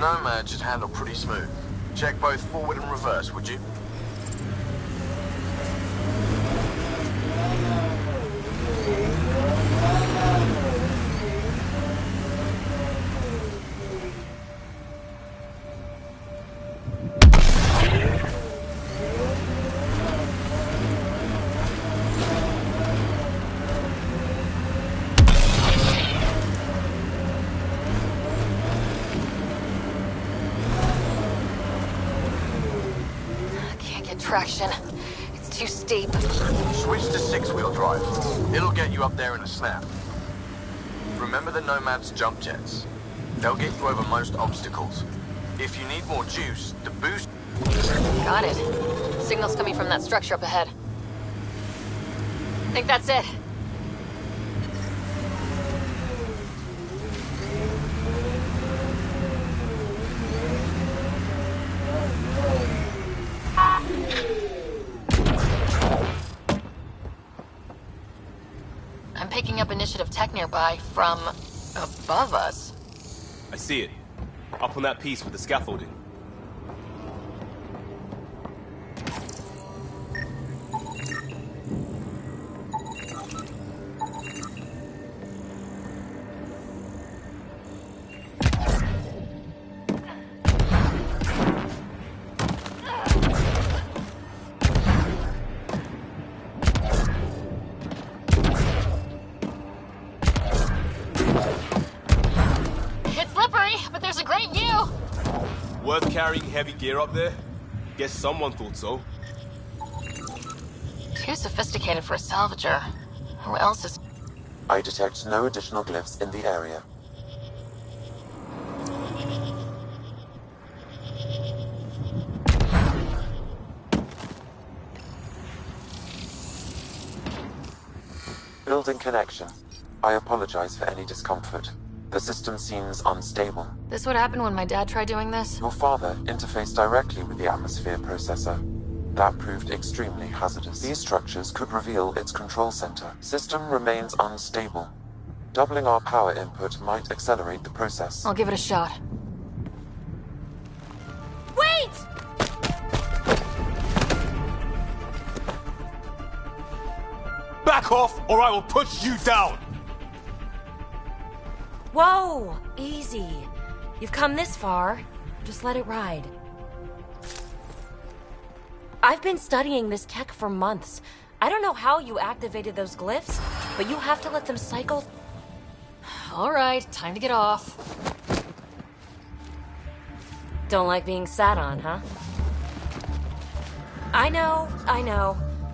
Nomad should handle pretty smooth. Check both forward and reverse, would you? Traction. It's too steep. Switch to six-wheel drive. It'll get you up there in a snap. Remember the Nomad's jump jets. They'll get you over most obstacles. If you need more juice, the boost... Got it. Signal's coming from that structure up ahead. Think that's it. I'm picking up initiative tech nearby from above us. I see it. Up on that piece with the scaffolding. Worth carrying heavy gear up there? Guess someone thought so. Too sophisticated for a salvager. Who else is... I detect no additional glyphs in the area. Building connection. I apologize for any discomfort. The system seems unstable. This would happen when my dad tried doing this? Your father interfaced directly with the atmosphere processor. That proved extremely hazardous. These structures could reveal its control center. System remains unstable. Doubling our power input might accelerate the process. I'll give it a shot. Wait! Back off, or I will push you down! Whoa! Easy. You've come this far. Just let it ride. I've been studying this tech for months. I don't know how you activated those glyphs, but you have to let them cycle... All right, time to get off. Don't like being sat on, huh? I know.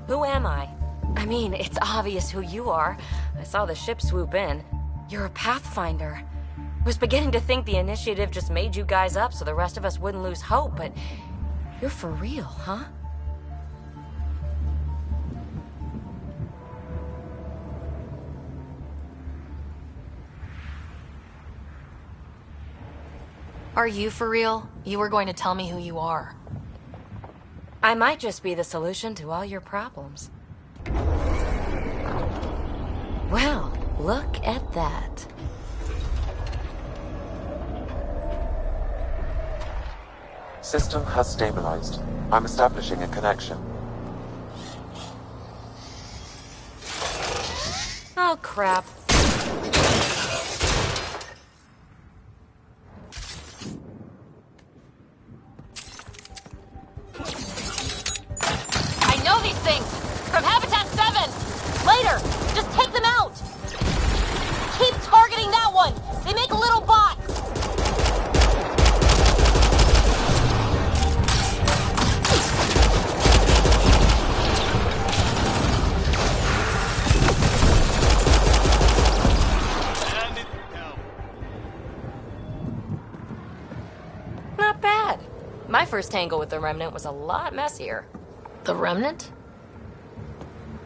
Who am I? I mean, it's obvious who you are. I saw the ship swoop in. You're a Pathfinder. I was beginning to think the initiative just made you guys up so the rest of us wouldn't lose hope, but you're for real, huh? Are you for real? You were going to tell me who you are. I might just be the solution to all your problems. Well, look at that. System has stabilized. I'm establishing a connection. Oh, crap. I know these things! From Habitat 7! Later! Just take them out! Keep targeting that one! They make little bots! Not bad. My first tangle with the Remnant was a lot messier. The Remnant?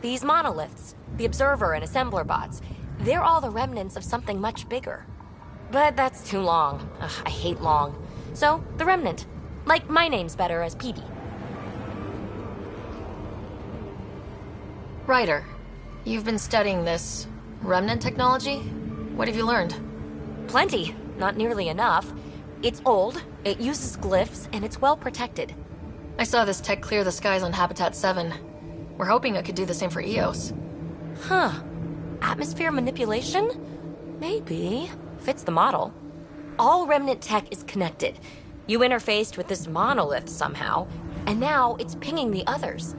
These monoliths, the Observer and Assembler bots, they're all the remnants of something much bigger. But that's too long. Ugh, I hate long. So, the Remnant. Like, my name's better as Peavy. Ryder, you've been studying this Remnant technology? What have you learned? Plenty. Not nearly enough. It's old, it uses glyphs, and it's well protected. I saw this tech clear the skies on Habitat 7. We're hoping it could do the same for EOS. Huh. Atmosphere manipulation? Maybe. Fits the model. All Remnant tech is connected. You interfaced with this monolith somehow, and now it's pinging the others.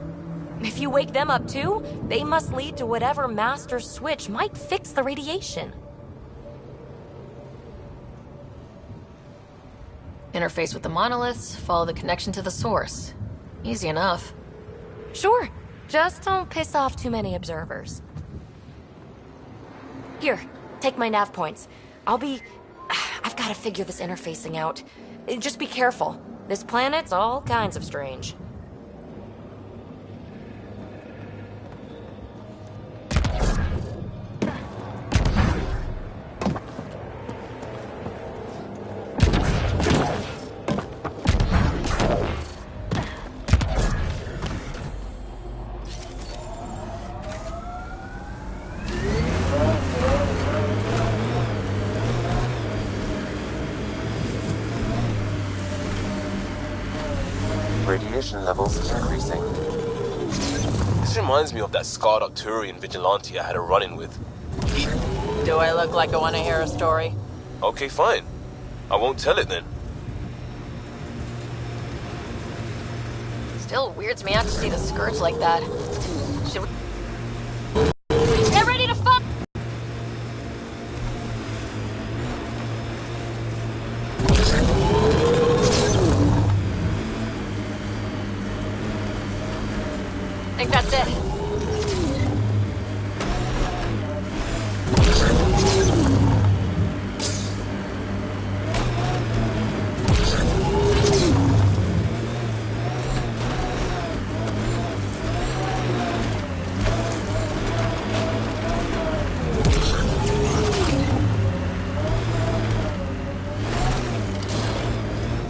If you wake them up too, they must lead to whatever master switch might fix the radiation. Interface with the monoliths, follow the connection to the source. Easy enough. Sure. Just don't piss off too many observers. Here, take my nav points. I've got to figure this interfacing out. Just be careful. This planet's all kinds of strange. Radiation levels increasing. This reminds me of that scarred up Turian vigilante I had a run-in with. Do I look like I want to hear a story? Okay, fine. I won't tell it then. Still weirds me out to see the Scourge like that. Should we... Get ready to fuck! I think that's it.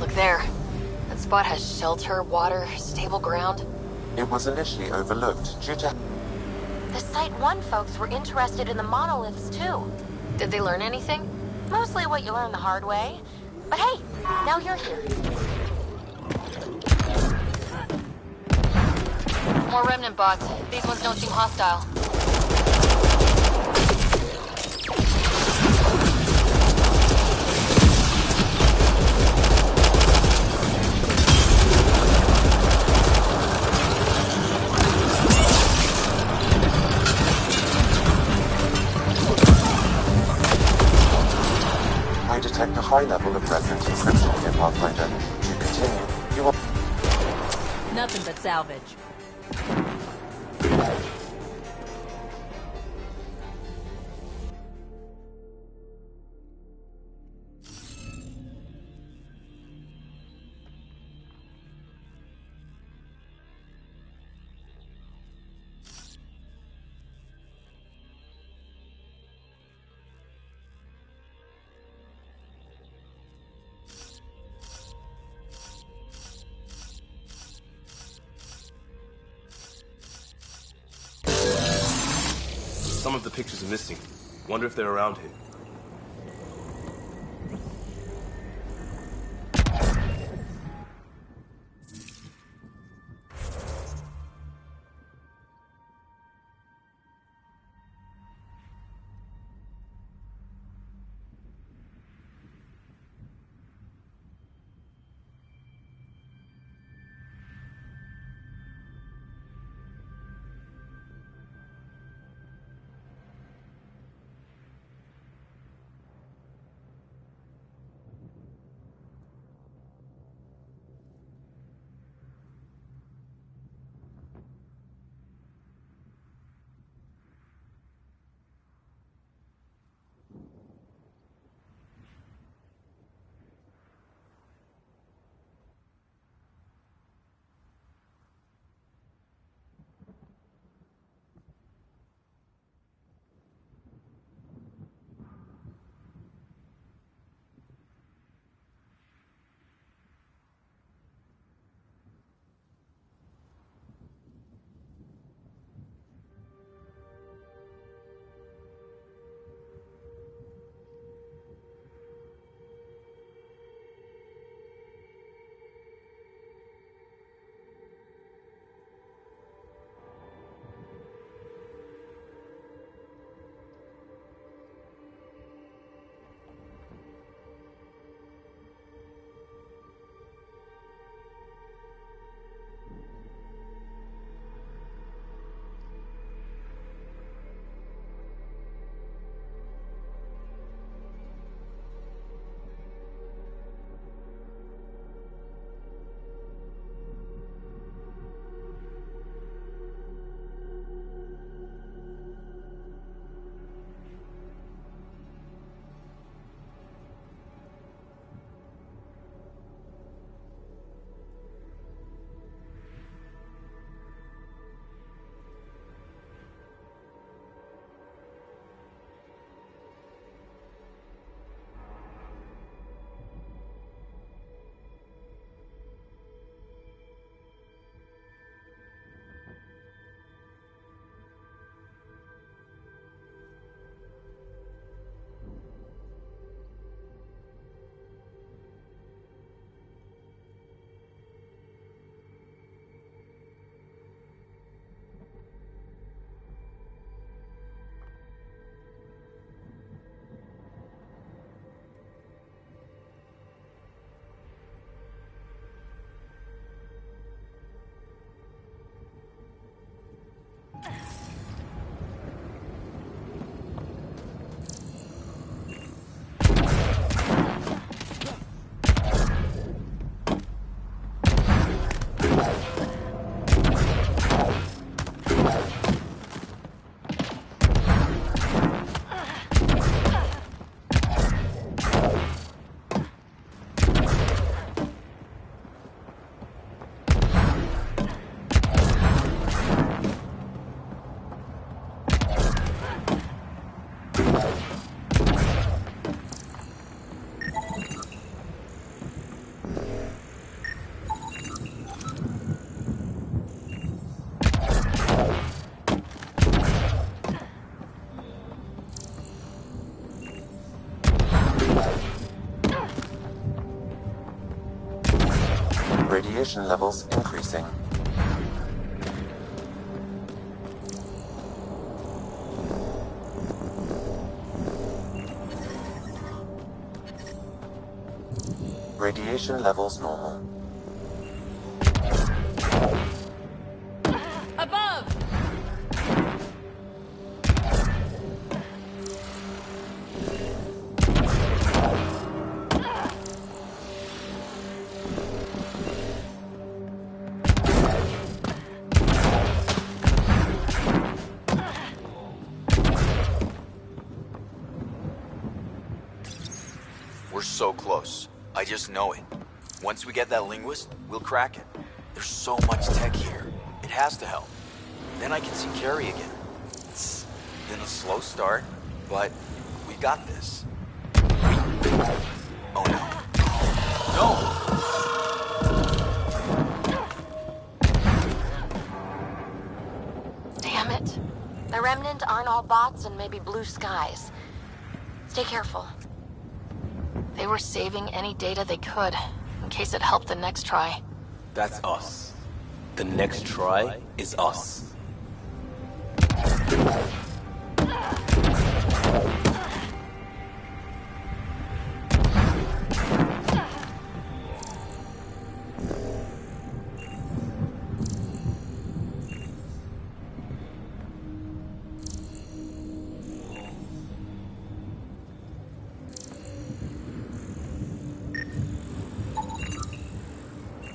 Look there. That spot has shelter, water, stable ground. It was initially overlooked due to... The Site 1 folks were interested in the monoliths too. Did they learn anything? Mostly what you learn the hard way. But hey, now you're here. More remnant bots. These ones don't seem hostile. I detect a high level of resonant encryption here, Pathfinder. To continue, you will... Nothing but salvage. Some of the pictures are missing. Wonder if they're around here. Radiation levels increasing. Radiation levels normal. Above! We're so close. I just know it. Once we get that linguist, we'll crack it. There's so much tech here. It has to help. Then I can see Carrie again. It's been a slow start, but we got this. Oh no. No! Damn it. The Remnant aren't all bots and maybe blue skies. Stay careful. They were saving any data they could, in case it helped the next try. That's us. The next try is us.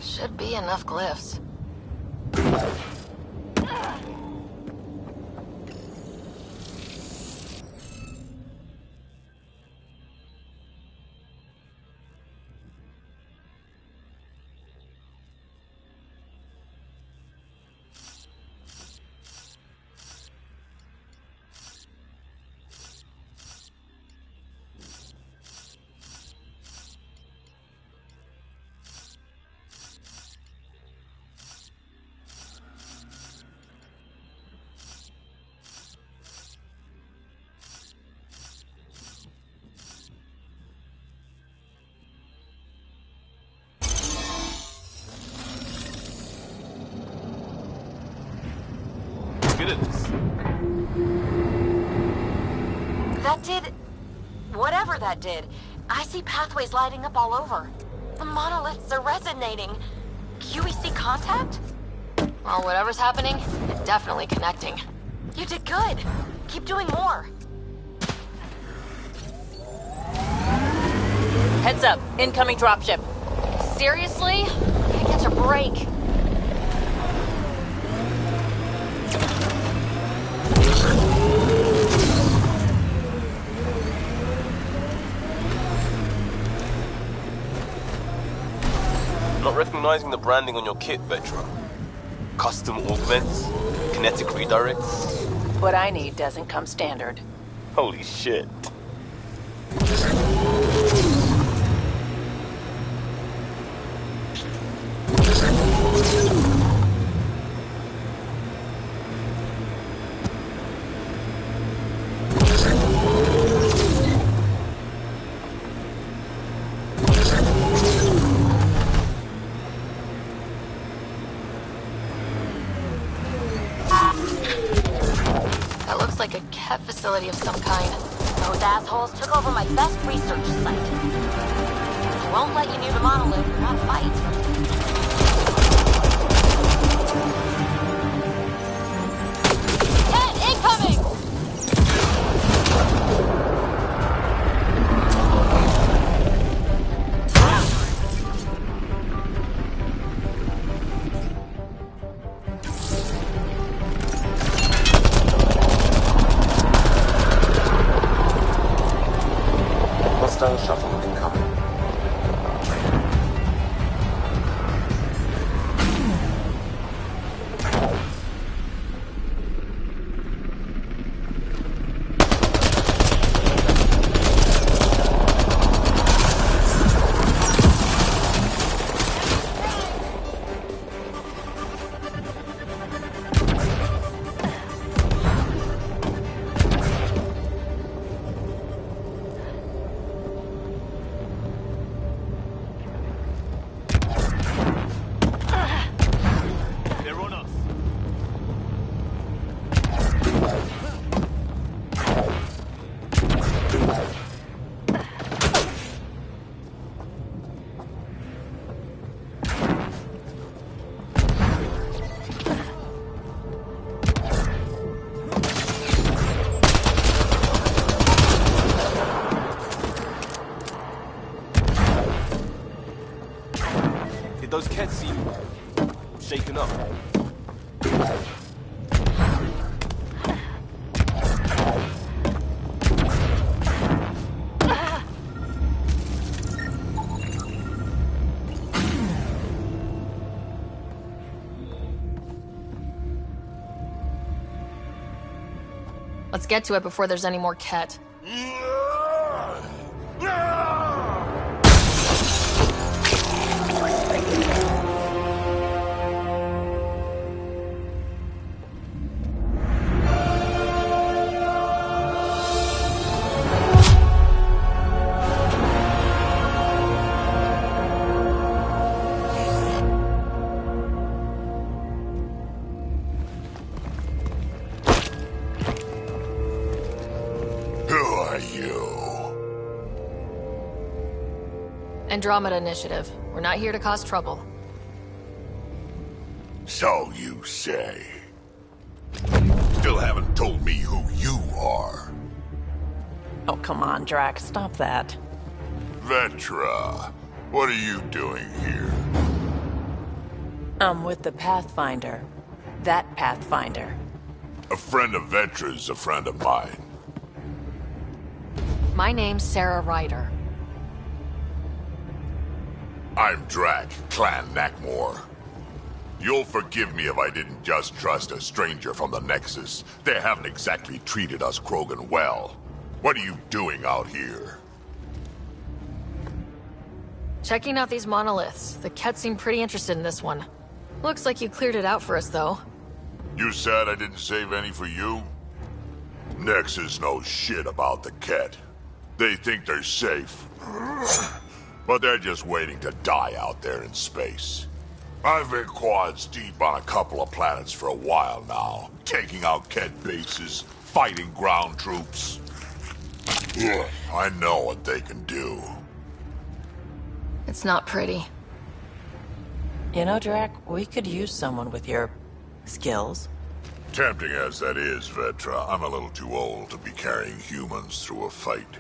Should be enough glyphs. Good at this. That did... whatever that did. I see pathways lighting up all over. The monoliths are resonating. QEC contact? Well, whatever's happening, it's definitely connecting. You did good. Keep doing more. Heads up, incoming dropship. Seriously? Can't catch a break. Not recognizing the branding on your kit, Vetra. Custom augments, kinetic redirects. What I need doesn't come standard. Holy shit. That looks like a cat facility of some kind. Those assholes took over my best research site. Won't let you near the monolith without a fight. Cat incoming! Hostile shuttle incoming. Those cats seem shaken up. Let's get to it before there's any more Ket. Andromeda Initiative. We're not here to cause trouble. So you say. Still haven't told me who you are. Oh, come on, Drax. Stop that. Vetra, what are you doing here? I'm with the Pathfinder. That Pathfinder. A friend of Vetra's a friend of mine. My name's Sarah Ryder. I'm Drac, Clan Nakmor. You'll forgive me if I didn't just trust a stranger from the Nexus. They haven't exactly treated us Krogan well. What are you doing out here? Checking out these monoliths. The Ket seem pretty interested in this one. Looks like you cleared it out for us, though. You said I didn't save any for you? Nexus knows shit about the Ket. They think they're safe. But they're just waiting to die out there in space. I've been quads deep on a couple of planets for a while now, taking out Ket bases, fighting ground troops. I know what they can do. It's not pretty. You know, Drac, we could use someone with your skills. Tempting as that is, Vetra, I'm a little too old to be carrying humans through a fight.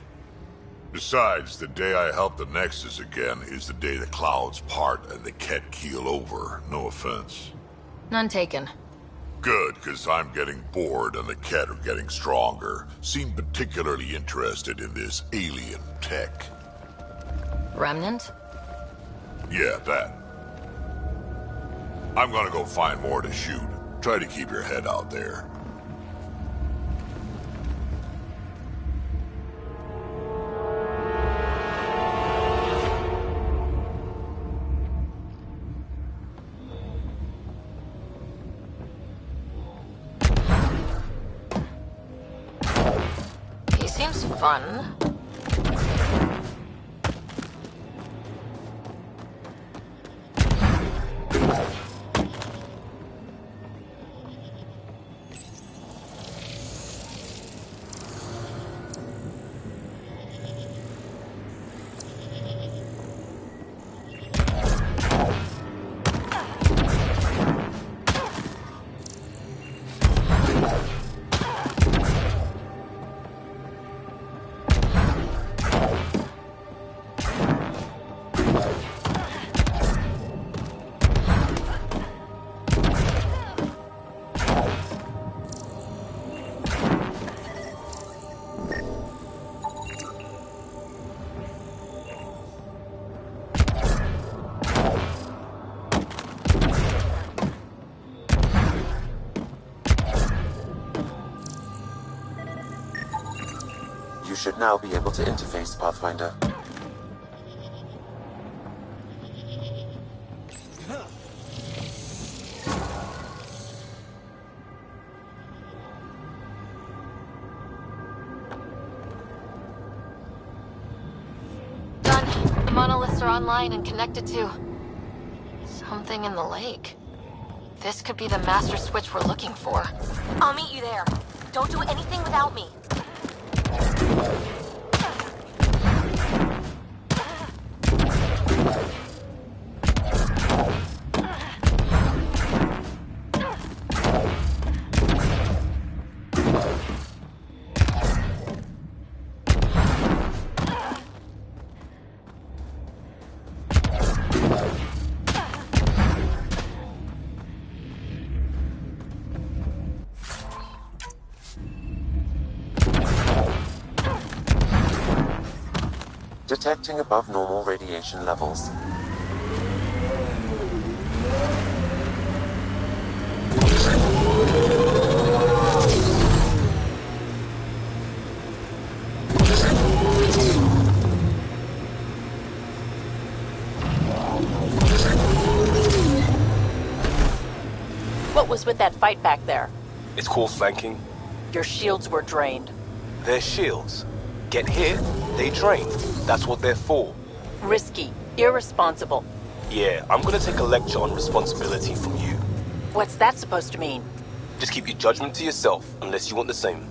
Besides, the day I help the Nexus again is the day the clouds part and the Ket keel over. No offense. None taken. Good, because I'm getting bored and the Ket are getting stronger. Seem particularly interested in this alien tech. Remnant? Yeah, that. I'm gonna go find more to shoot. Try to keep your head out there. He seems fun. You should now be able to interface, Pathfinder. Done. The monoliths are online and connected to something in the lake. This could be the master switch we're looking for. I'll meet you there. Don't do anything without me. Detecting above normal radiation levels. What was with that fight back there? It's called flanking. Your shields were drained. They're shields. Get hit, they drain. That's what they're for. Risky. Irresponsible. Yeah, I'm gonna take a lecture on responsibility from you. What's that supposed to mean? Just keep your judgment to yourself, unless you want the same.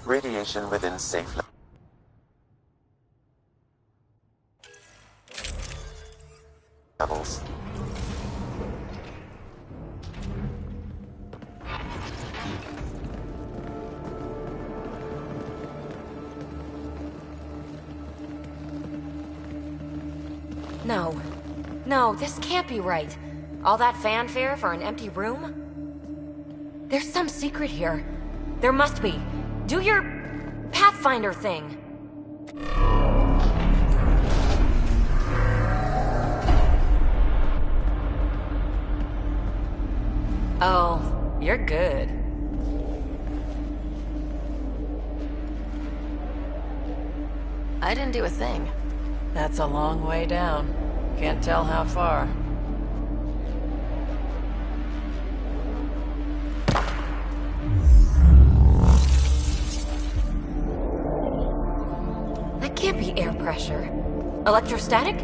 Radiation within safe levels. No. No, this can't be right. All that fanfare for an empty room? There's some secret here. There must be. Do your Pathfinder thing. Oh, you're good. I didn't do a thing. That's a long way down. Can't tell how far. That can't be air pressure. Electrostatic?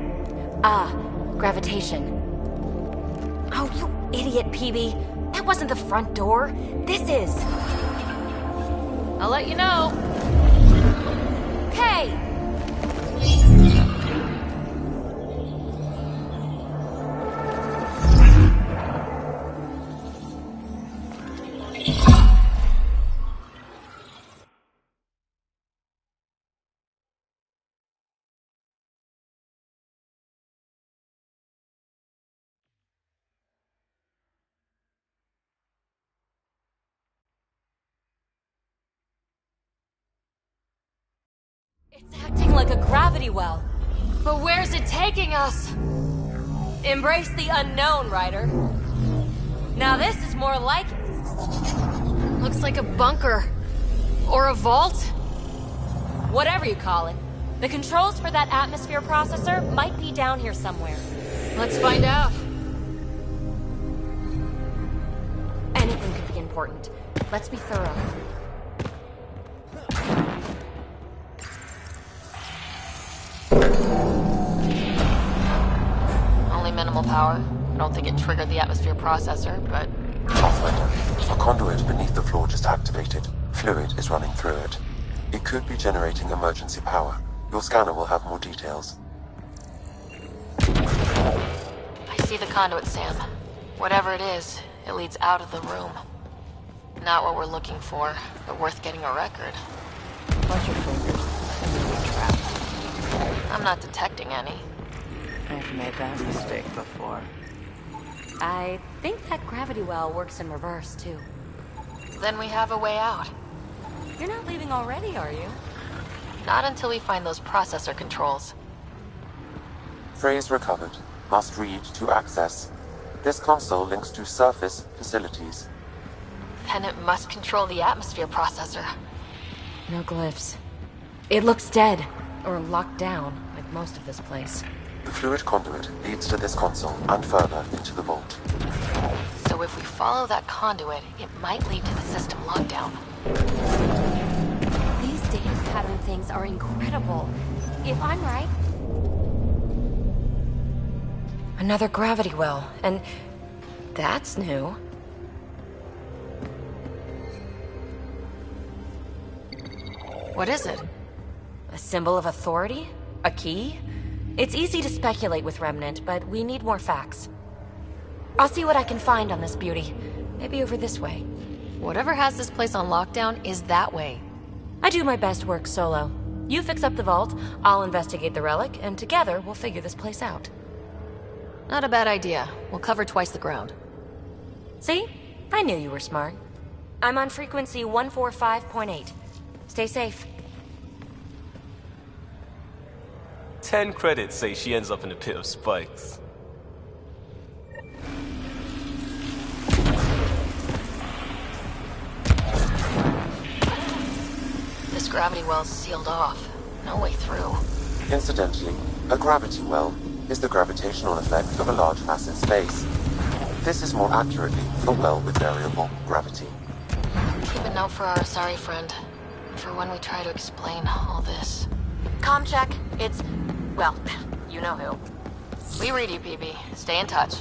Ah, gravitation. Oh, you idiot, PB. That wasn't the front door. This is. I'll let you know. Okay. It's acting like a gravity well. But where's it taking us? Embrace the unknown, Ryder. Now this is more like it. Looks like a bunker. Or a vault? Whatever you call it. The controls for that atmosphere processor might be down here somewhere. Let's find out. Anything could be important. Let's be thorough. Only minimal power. I don't think it triggered the atmosphere processor, but... Pathfinder, a conduit beneath the floor just activated. Fluid is running through it. It could be generating emergency power. Your scanner will have more details. I see the conduit, Sam. Whatever it is, it leads out of the room. Not what we're looking for, but worth getting a record. Watch your fingers. There may be a trap. I'm not detecting any. I've made that mistake before. I think that gravity well works in reverse, too. Then we have a way out. You're not leaving already, are you? Not until we find those processor controls. Phrase recovered. Must read to access. This console links to surface facilities. Then it must control the atmosphere processor. No glyphs. It looks dead. Or locked down, like most of this place. The fluid conduit leads to this console and further into the vault. So if we follow that conduit, it might lead to the system lockdown. These data pattern things are incredible. If I'm right... Another gravity well, and that's new. What is it? A symbol of authority? A key? It's easy to speculate with Remnant, but we need more facts. I'll see what I can find on this beauty. Maybe over this way. Whatever has this place on lockdown is that way. I do my best work solo. You fix up the vault, I'll investigate the relic, and together we'll figure this place out. Not a bad idea. We'll cover twice the ground. See? I knew you were smart. I'm on frequency 145.8. Stay safe. 10 credits say she ends up in a pit of spikes. This gravity well's sealed off. No way through. Incidentally, a gravity well is the gravitational effect of a large mass in space. This is more accurately a well with variable gravity. Keep a note for our sorry friend. For when we try to explain all this. Comm check. It's... well, you know who. We read you, PB. Stay in touch.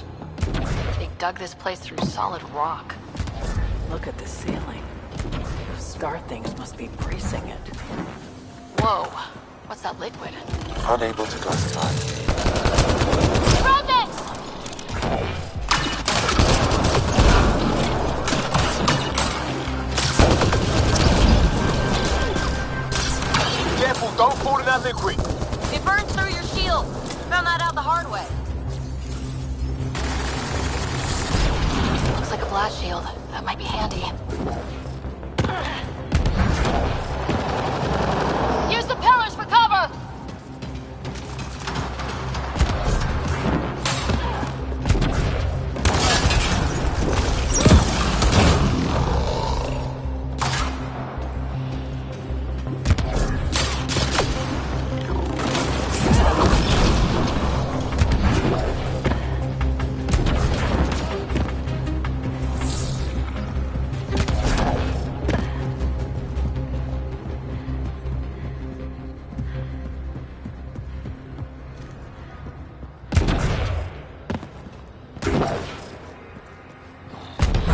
They dug this place through solid rock. Look at the ceiling. Those star things must be bracing it. Whoa. What's that liquid? Unable to classify. Remnants! Careful, don't fall in that liquid. It burns through your shield. Found that out the hard way. Looks like a blast shield. That might be handy. Use the pillars for cover!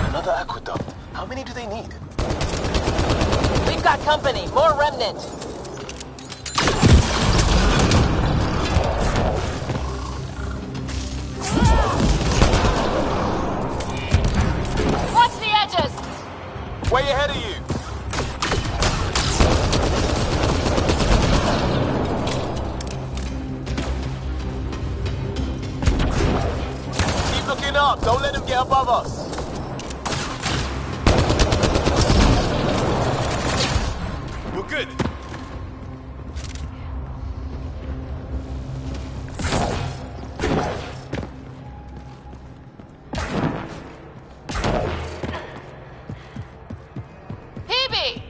Another aqueduct. How many do they need? We've got company. More remnant. Watch the edges! Way ahead of you. Keep looking up. Don't let them get above us. We're good. PB!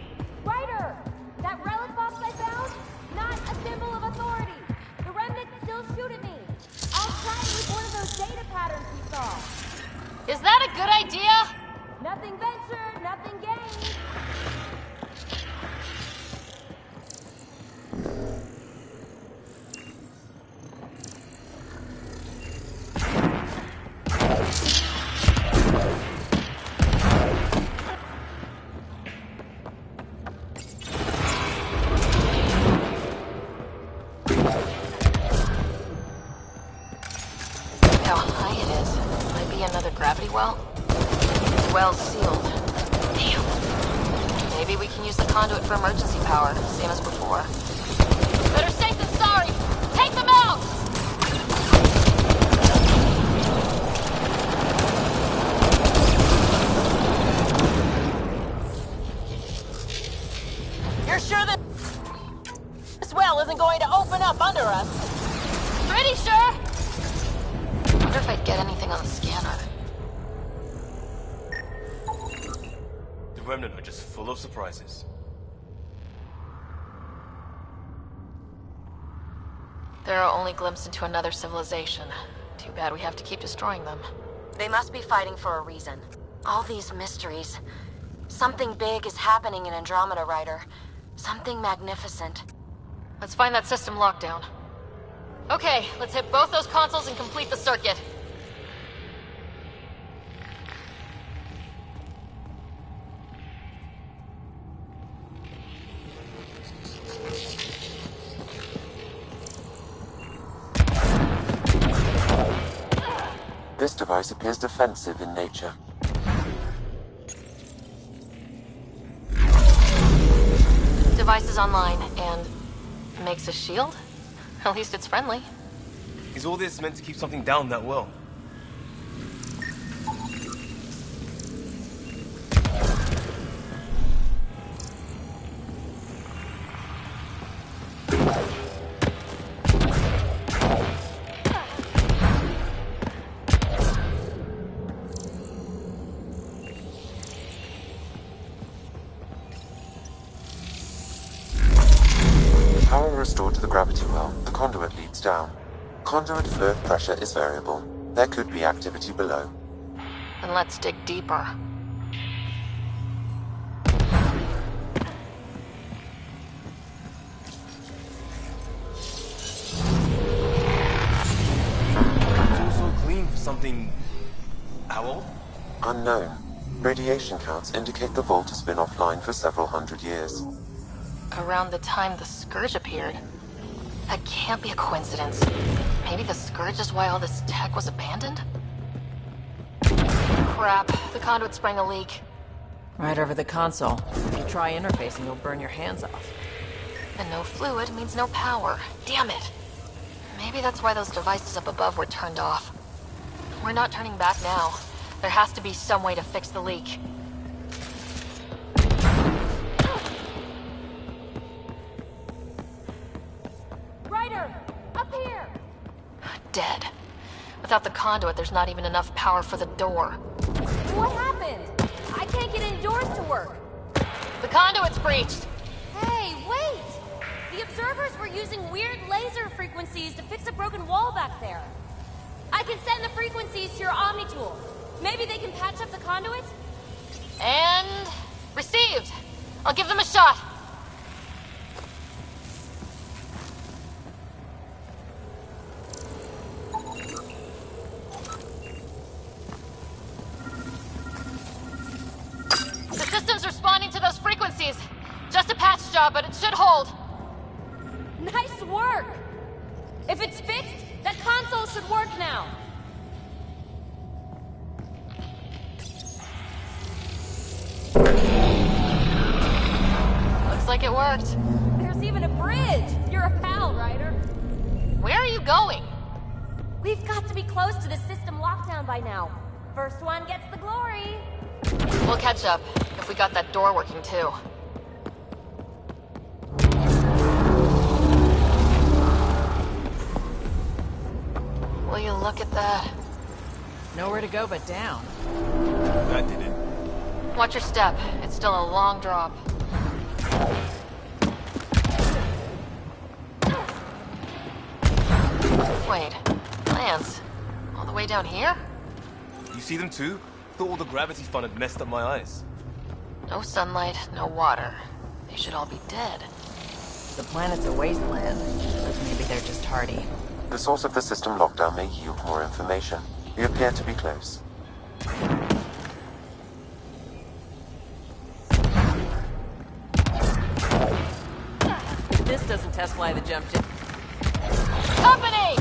Ryder! That relic box I found? Not a symbol of authority. The remnants still shoot at me. I'll try and use one of those data patterns we saw. Is that a good idea? Nothing ventured, nothing gained. How high it is. Might be another gravity well. Well sealed. Damn. Maybe we can use the conduit for emergency power, same as before. Better safe than sorry! Take them out! You're sure that this well isn't going to open up under us? Pretty sure! Wonder if I'd get anything on the scanner. Remnant are just full of surprises. They're our only glimpse into another civilization. Too bad we have to keep destroying them. They must be fighting for a reason. All these mysteries. Something big is happening in Andromeda, Ryder. Something magnificent. Let's find that system lockdown. Okay, let's hit both those consoles and complete the circuit. This device appears defensive in nature. Device is online and makes a shield? At least it's friendly. Is all this meant to keep something down that well? Power restored to the gravity well. The conduit leads down. Conduit fluid pressure is variable. There could be activity below. Then let's dig deeper. It's all so clean for something... how old? Unknown. Radiation counts indicate the vault has been offline for several hundred years. Around the time the Scourge appeared. That can't be a coincidence. Maybe the Scourge is why all this tech was abandoned? Crap, the conduit sprang a leak. Right over the console. If you try interfacing, you'll burn your hands off. And no fluid means no power. Damn it. Maybe that's why those devices up above were turned off. We're not turning back now. There has to be some way to fix the leak. Ryder! Up here! Dead. Without the conduit, there's not even enough power for the door. What happened? I can't get any doors to work. The conduit's breached! Hey, wait! The observers were using weird laser frequencies to fix a broken wall back there. I can send the frequencies to your Omni tool. Maybe they can patch up the conduit? And... received! I'll give them a shot! The system's responding to those frequencies. Just a patch job, but it should hold. Nice work! If it's fixed, that console should work now. Looks like it worked. There's even a bridge! You're a pal, Ryder. Where are you going? We've got to be close to the system lockdown by now. First one gets the glory. We'll catch up, if we got that door working too. Will you look at that? Nowhere to go but down. That did it. Watch your step. It's still a long drop. Wait, Lance, all the way down here? You see them too? Thought all the gravity fun had messed up my eyes. No sunlight, no water. They should all be dead. The planet's a wasteland, but maybe they're just hardy. The source of the system lockdown may yield more information. We appear to be close. If this doesn't test fly the jump jet... Company!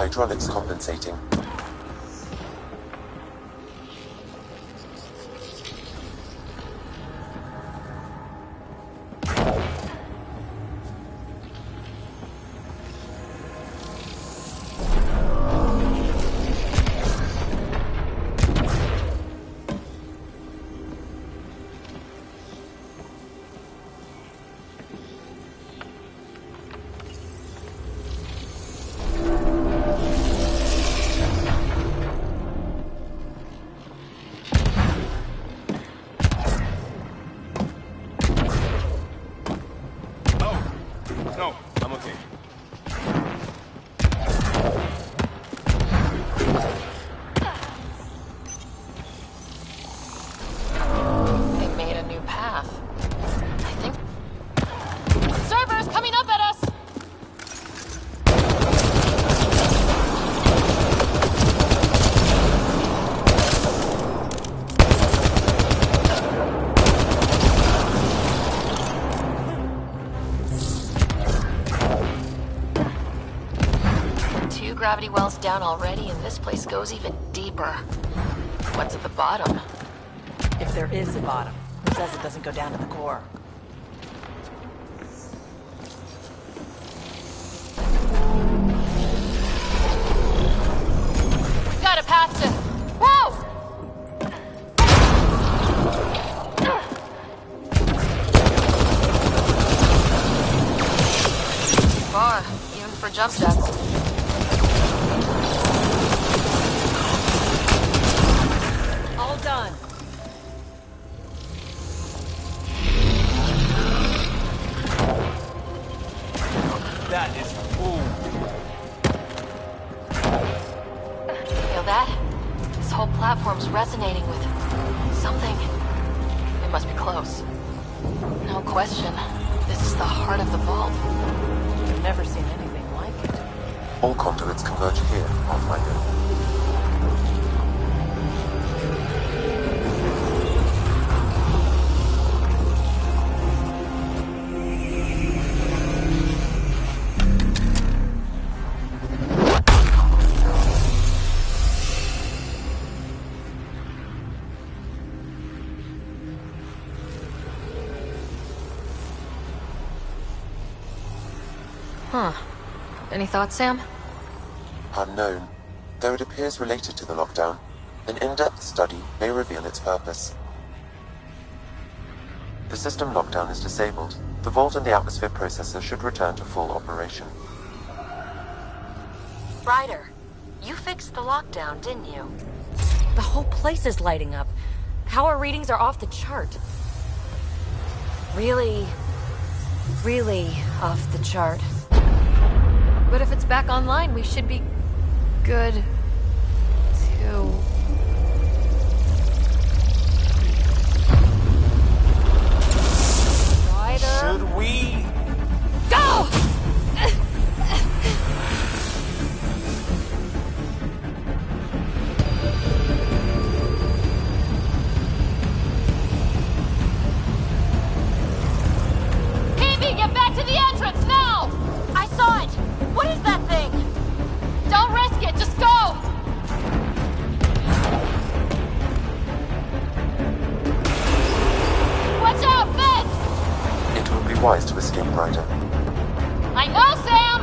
hydraulics compensating. No, I'm okay. They made a new path. I think... Servers coming up at us! Gravity wells down already, and this place goes even deeper. What's at the bottom? If there is a bottom, who says it doesn't go down to the core? We've got a path to... Whoa! Far, even for jump jets. All done. That is cool. Feel that? This whole platform's resonating with something. It must be close. No question. This is the heart of the vault. I've never seen anything like it. All conduits converge here, Pathfinder. Huh. Any thoughts, Sam? Unknown. Though it appears related to the lockdown, an in-depth study may reveal its purpose. The system lockdown is disabled. The vault and the atmosphere processor should return to full operation. Ryder, you fixed the lockdown, didn't you? The whole place is lighting up. Power readings are off the chart. Really off the chart. But if it's back online, we should be good to... Ryder? Should we? Go! Phoebe, get back to the entrance now! I saw it! What is that thing? Don't risk it, just go! Watch out, Fitz! It would be wise to escape, Ryder. I know, Sam!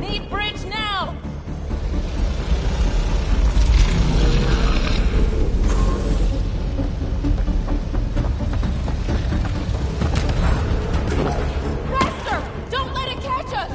Need bridge now! Faster! Don't let it catch us!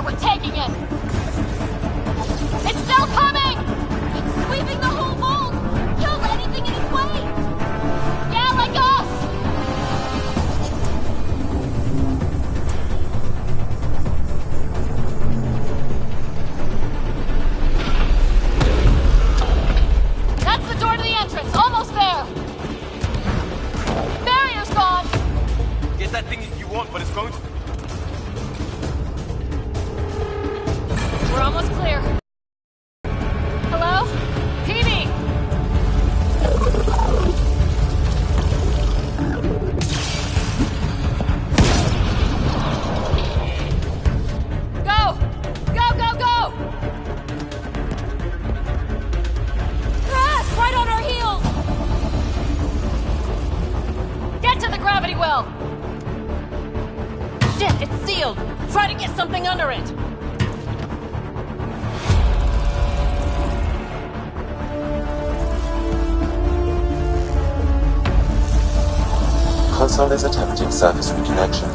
we're taking it! It's still coming! It's sweeping the whole vault! Kills anything in its way! Yeah, like us! That's the door to the entrance! Almost there! Barrier's gone! Get that thing if you want, but it's going to... We're almost clear. Hello? PB! Go! Go, go, go! Crash! Right on our heels! Get to the gravity well! Shit, it's sealed! Try to get something under it! Console is attempting surface reconnection.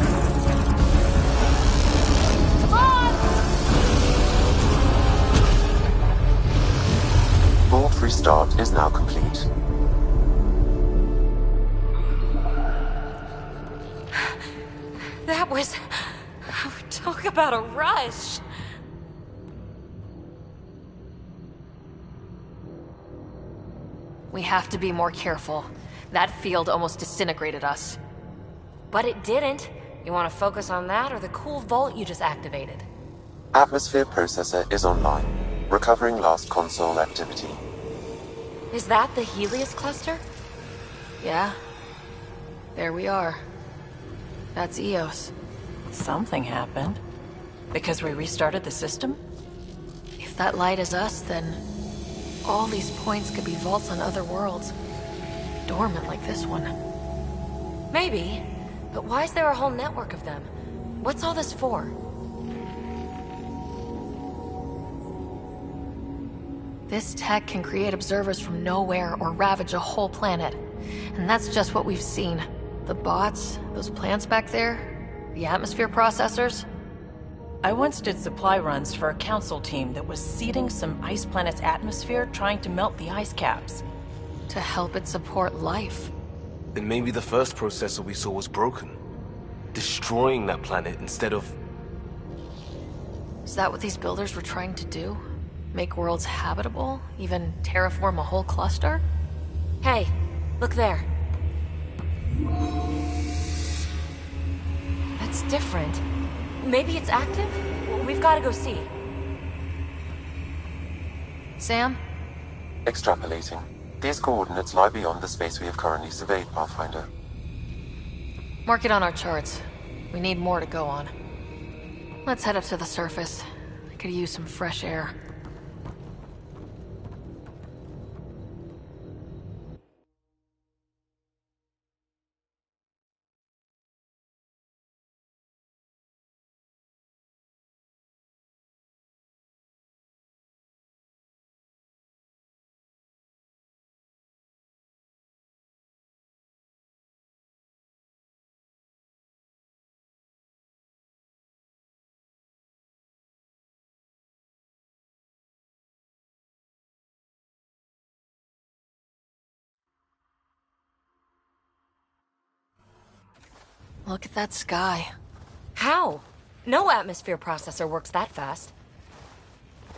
Vault restart is now complete. That was... Talk about a rush. We have to be more careful. That field almost disintegrated us. But it didn't. You want to focus on that or the cool vault you just activated? Atmosphere processor is online, recovering last console activity. Is that the Helios cluster? Yeah. There we are. That's Eos. Something happened. Because we restarted the system? If that light is us, then all these points could be vaults on other worlds. Dormant like this one. Maybe. But why is there a whole network of them? What's all this for? This tech can create observers from nowhere or ravage a whole planet. And that's just what we've seen. The bots, those plants back there, the atmosphere processors. I once did supply runs for a council team that was seeding some ice planet's atmosphere, trying to melt the ice caps. To help it support life. Then maybe the first processor we saw was broken. Destroying that planet instead of... Is that what these builders were trying to do? Make worlds habitable? Even terraform a whole cluster? Hey, look there. That's different. Maybe it's active? We've got to go see. Sam? Extrapolating. These coordinates lie beyond the space we have currently surveyed, Pathfinder. Mark it on our charts. We need more to go on. Let's head up to the surface. I could use some fresh air. Look at that sky. How? No atmosphere processor works that fast.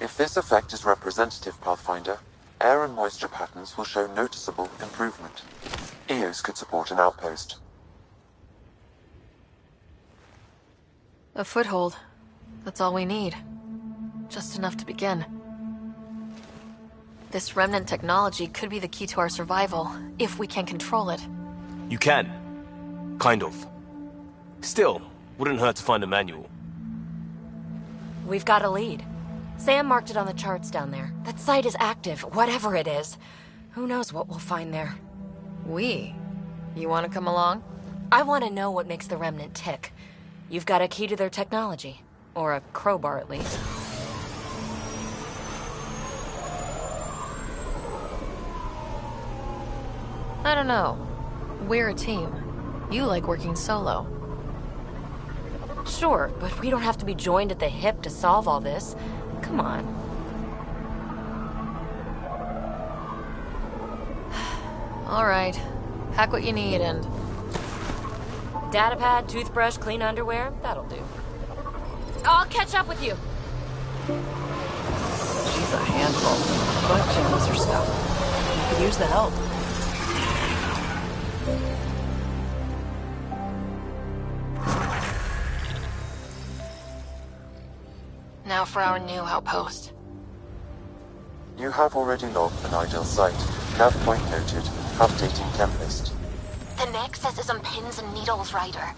If this effect is representative, Pathfinder, air and moisture patterns will show noticeable improvement. Eos could support an outpost. A foothold. That's all we need. Just enough to begin. This remnant technology could be the key to our survival, if we can control it. You can. Kind of. Still, wouldn't hurt to find a manual. We've got a lead. Sam marked it on the charts down there. That site is active, whatever it is. Who knows what we'll find there. We? You want to come along? I want to know what makes the Remnant tick. You've got a key to their technology. Or a crowbar, at least. I don't know. We're a team. You like working solo. Sure, but we don't have to be joined at the hip to solve all this. Come on. All right. Pack what you need and... Datapad, toothbrush, clean underwear, that'll do. I'll catch up with you. She's a handful, but she knows her stuff. You could use the help. Now for our new outpost. You have already logged an ideal site. Nav point noted. Updating temp list. The Nexus is on pins and needles, Ryder.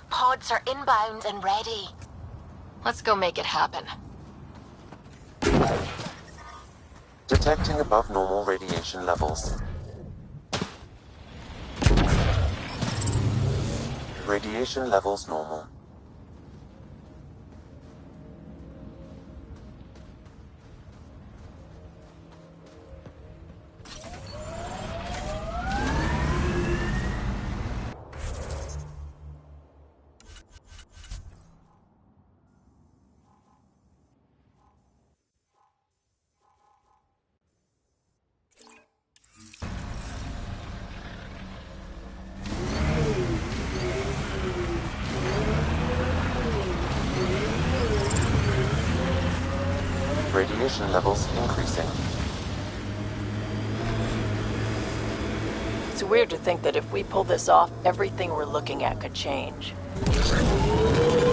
Pods are inbound and ready. Let's go make it happen. Detecting above normal radiation levels. Radiation levels normal. Radiation levels increasing. It's weird to think that if we pull this off, everything we're looking at could change.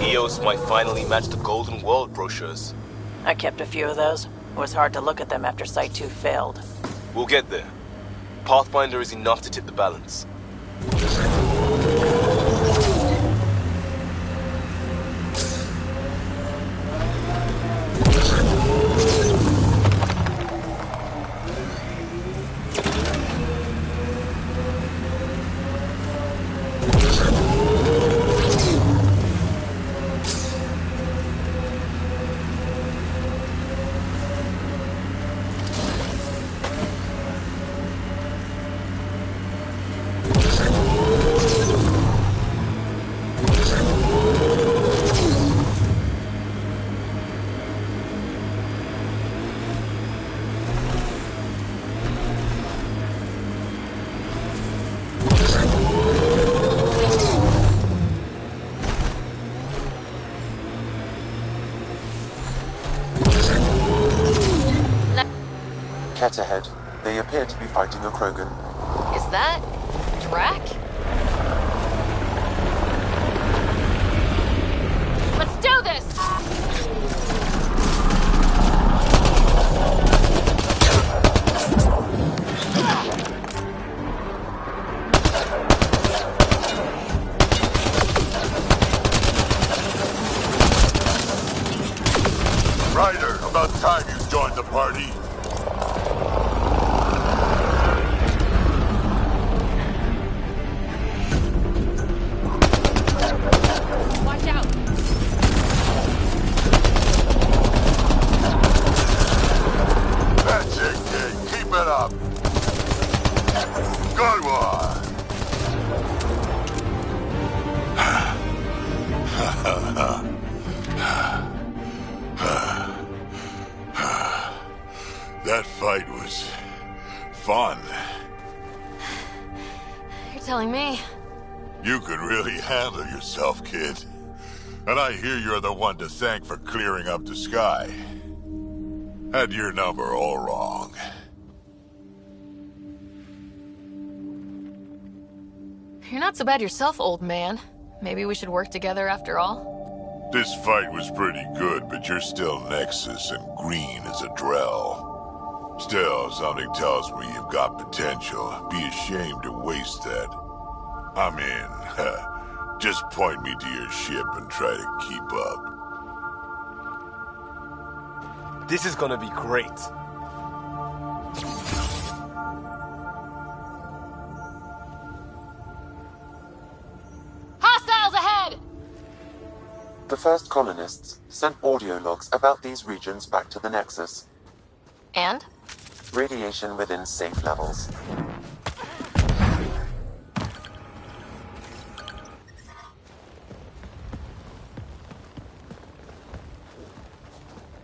EOS might finally match the Golden World brochures. I kept a few of those. It was hard to look at them after Site 2 failed. We'll get there. Pathfinder is enough to tip the balance. Cat ahead. They appear to be fighting a Krogan. Is that... Drac? Let's do this! Ryder, about time you joined the party. Watch out! That's it, kid. Keep it up. Good one. That fight was fun. You're telling me. You could really handle yourself, kid. And I hear you're the one to thank for clearing up the sky. Had your number all wrong. You're not so bad yourself, old man. Maybe we should work together after all? This fight was pretty good, but you're still Nexus and green as a Drell. Still, something tells me you've got potential. Be ashamed to waste that. I mean, just point me to your ship and try to keep up. This is gonna be great. Hostiles ahead! The first colonists sent audio logs about these regions back to the Nexus. And? Radiation within safe levels.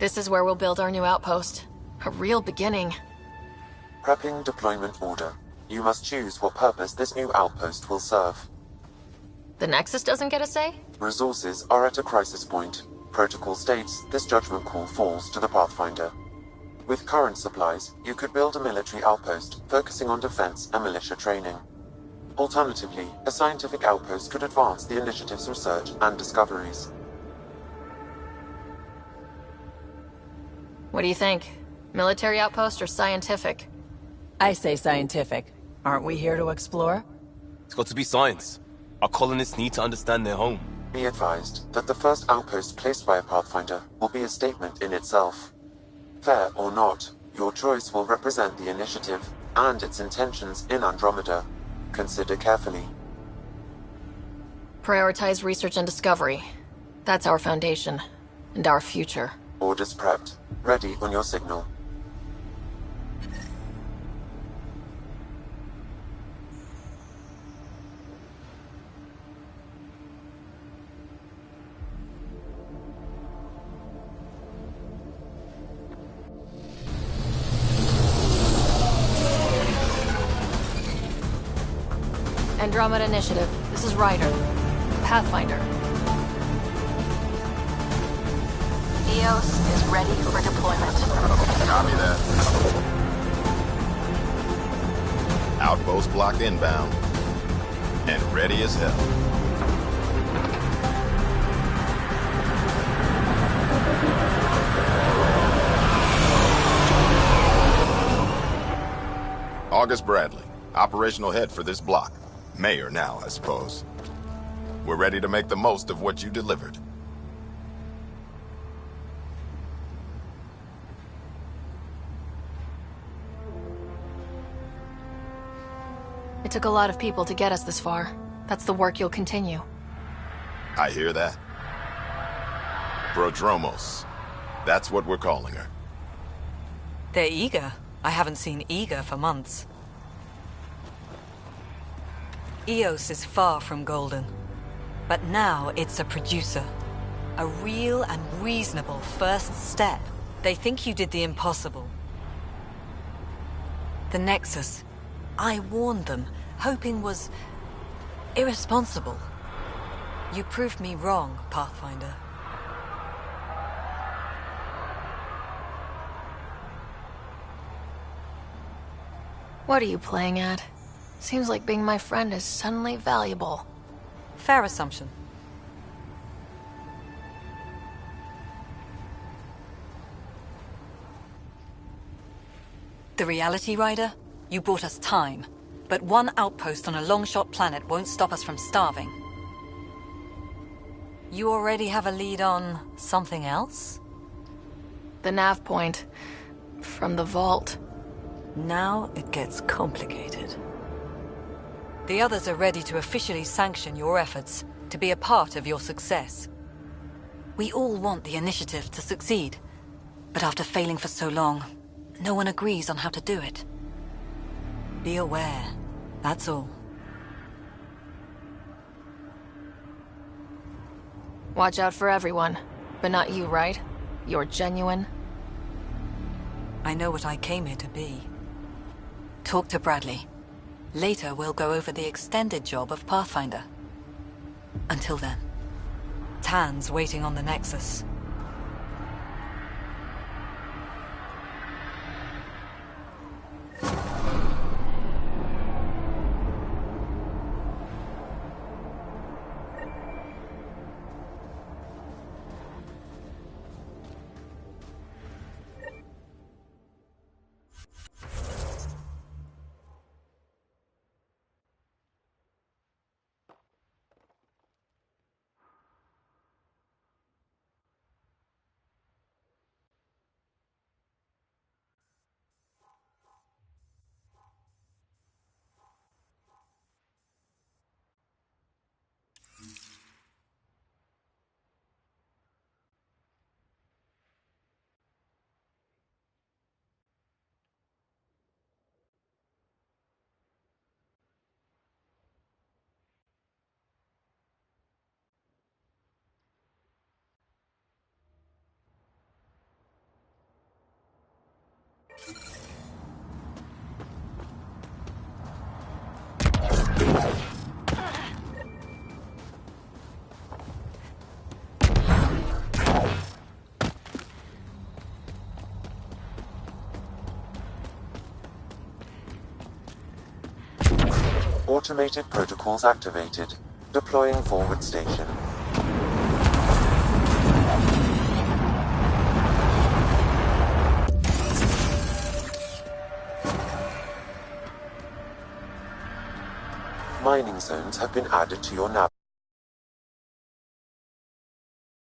This is where we'll build our new outpost. A real beginning. Prepping deployment order. You must choose what purpose this new outpost will serve. The Nexus doesn't get a say? Resources are at a crisis point. Protocol states this judgment call falls to the Pathfinder. With current supplies, you could build a military outpost focusing on defense and militia training. Alternatively, a scientific outpost could advance the initiative's research and discoveries. What do you think? Military outpost or scientific? I say scientific. Aren't we here to explore? It's got to be science. Our colonists need to understand their home. Be advised that the first outpost placed by a Pathfinder will be a statement in itself. Fair or not, your choice will represent the initiative and its intentions in Andromeda. Consider carefully. Prioritize research and discovery. That's our foundation. And our future. Orders prepped. Ready on your signal. Andromeda Initiative. This is Ryder. Pathfinder. EOS is ready for deployment. Copy that. Outpost block inbound. And ready as hell. August Bradley, operational head for this block. Mayor now, I suppose. We're ready to make the most of what you delivered. It took a lot of people to get us this far. That's the work you'll continue. I hear that. Prodromos. That's what we're calling her. They're eager. I haven't seen eager for months. EOS is far from golden. But now it's a producer. A real and reasonable first step. They think you did the impossible. The Nexus. I warned them, hoping was irresponsible. You proved me wrong, Pathfinder. What are you playing at? Seems like being my friend is suddenly valuable. Fair assumption. The reality, Ryder? You bought us time. But one outpost on a long-shot planet won't stop us from starving. You already have a lead on something else? The nav point. From the vault. Now it gets complicated. The others are ready to officially sanction your efforts, to be a part of your success. We all want the initiative to succeed, but after failing for so long, no one agrees on how to do it. Be aware, that's all. Watch out for everyone, but not you, right? You're genuine. I know what I came here to be. Talk to Bradley. Later, we'll go over the extended job of Pathfinder. Until then, Tan's waiting on the Nexus. Automated protocols activated. Deploying forward station. Mining zones have been added to your nav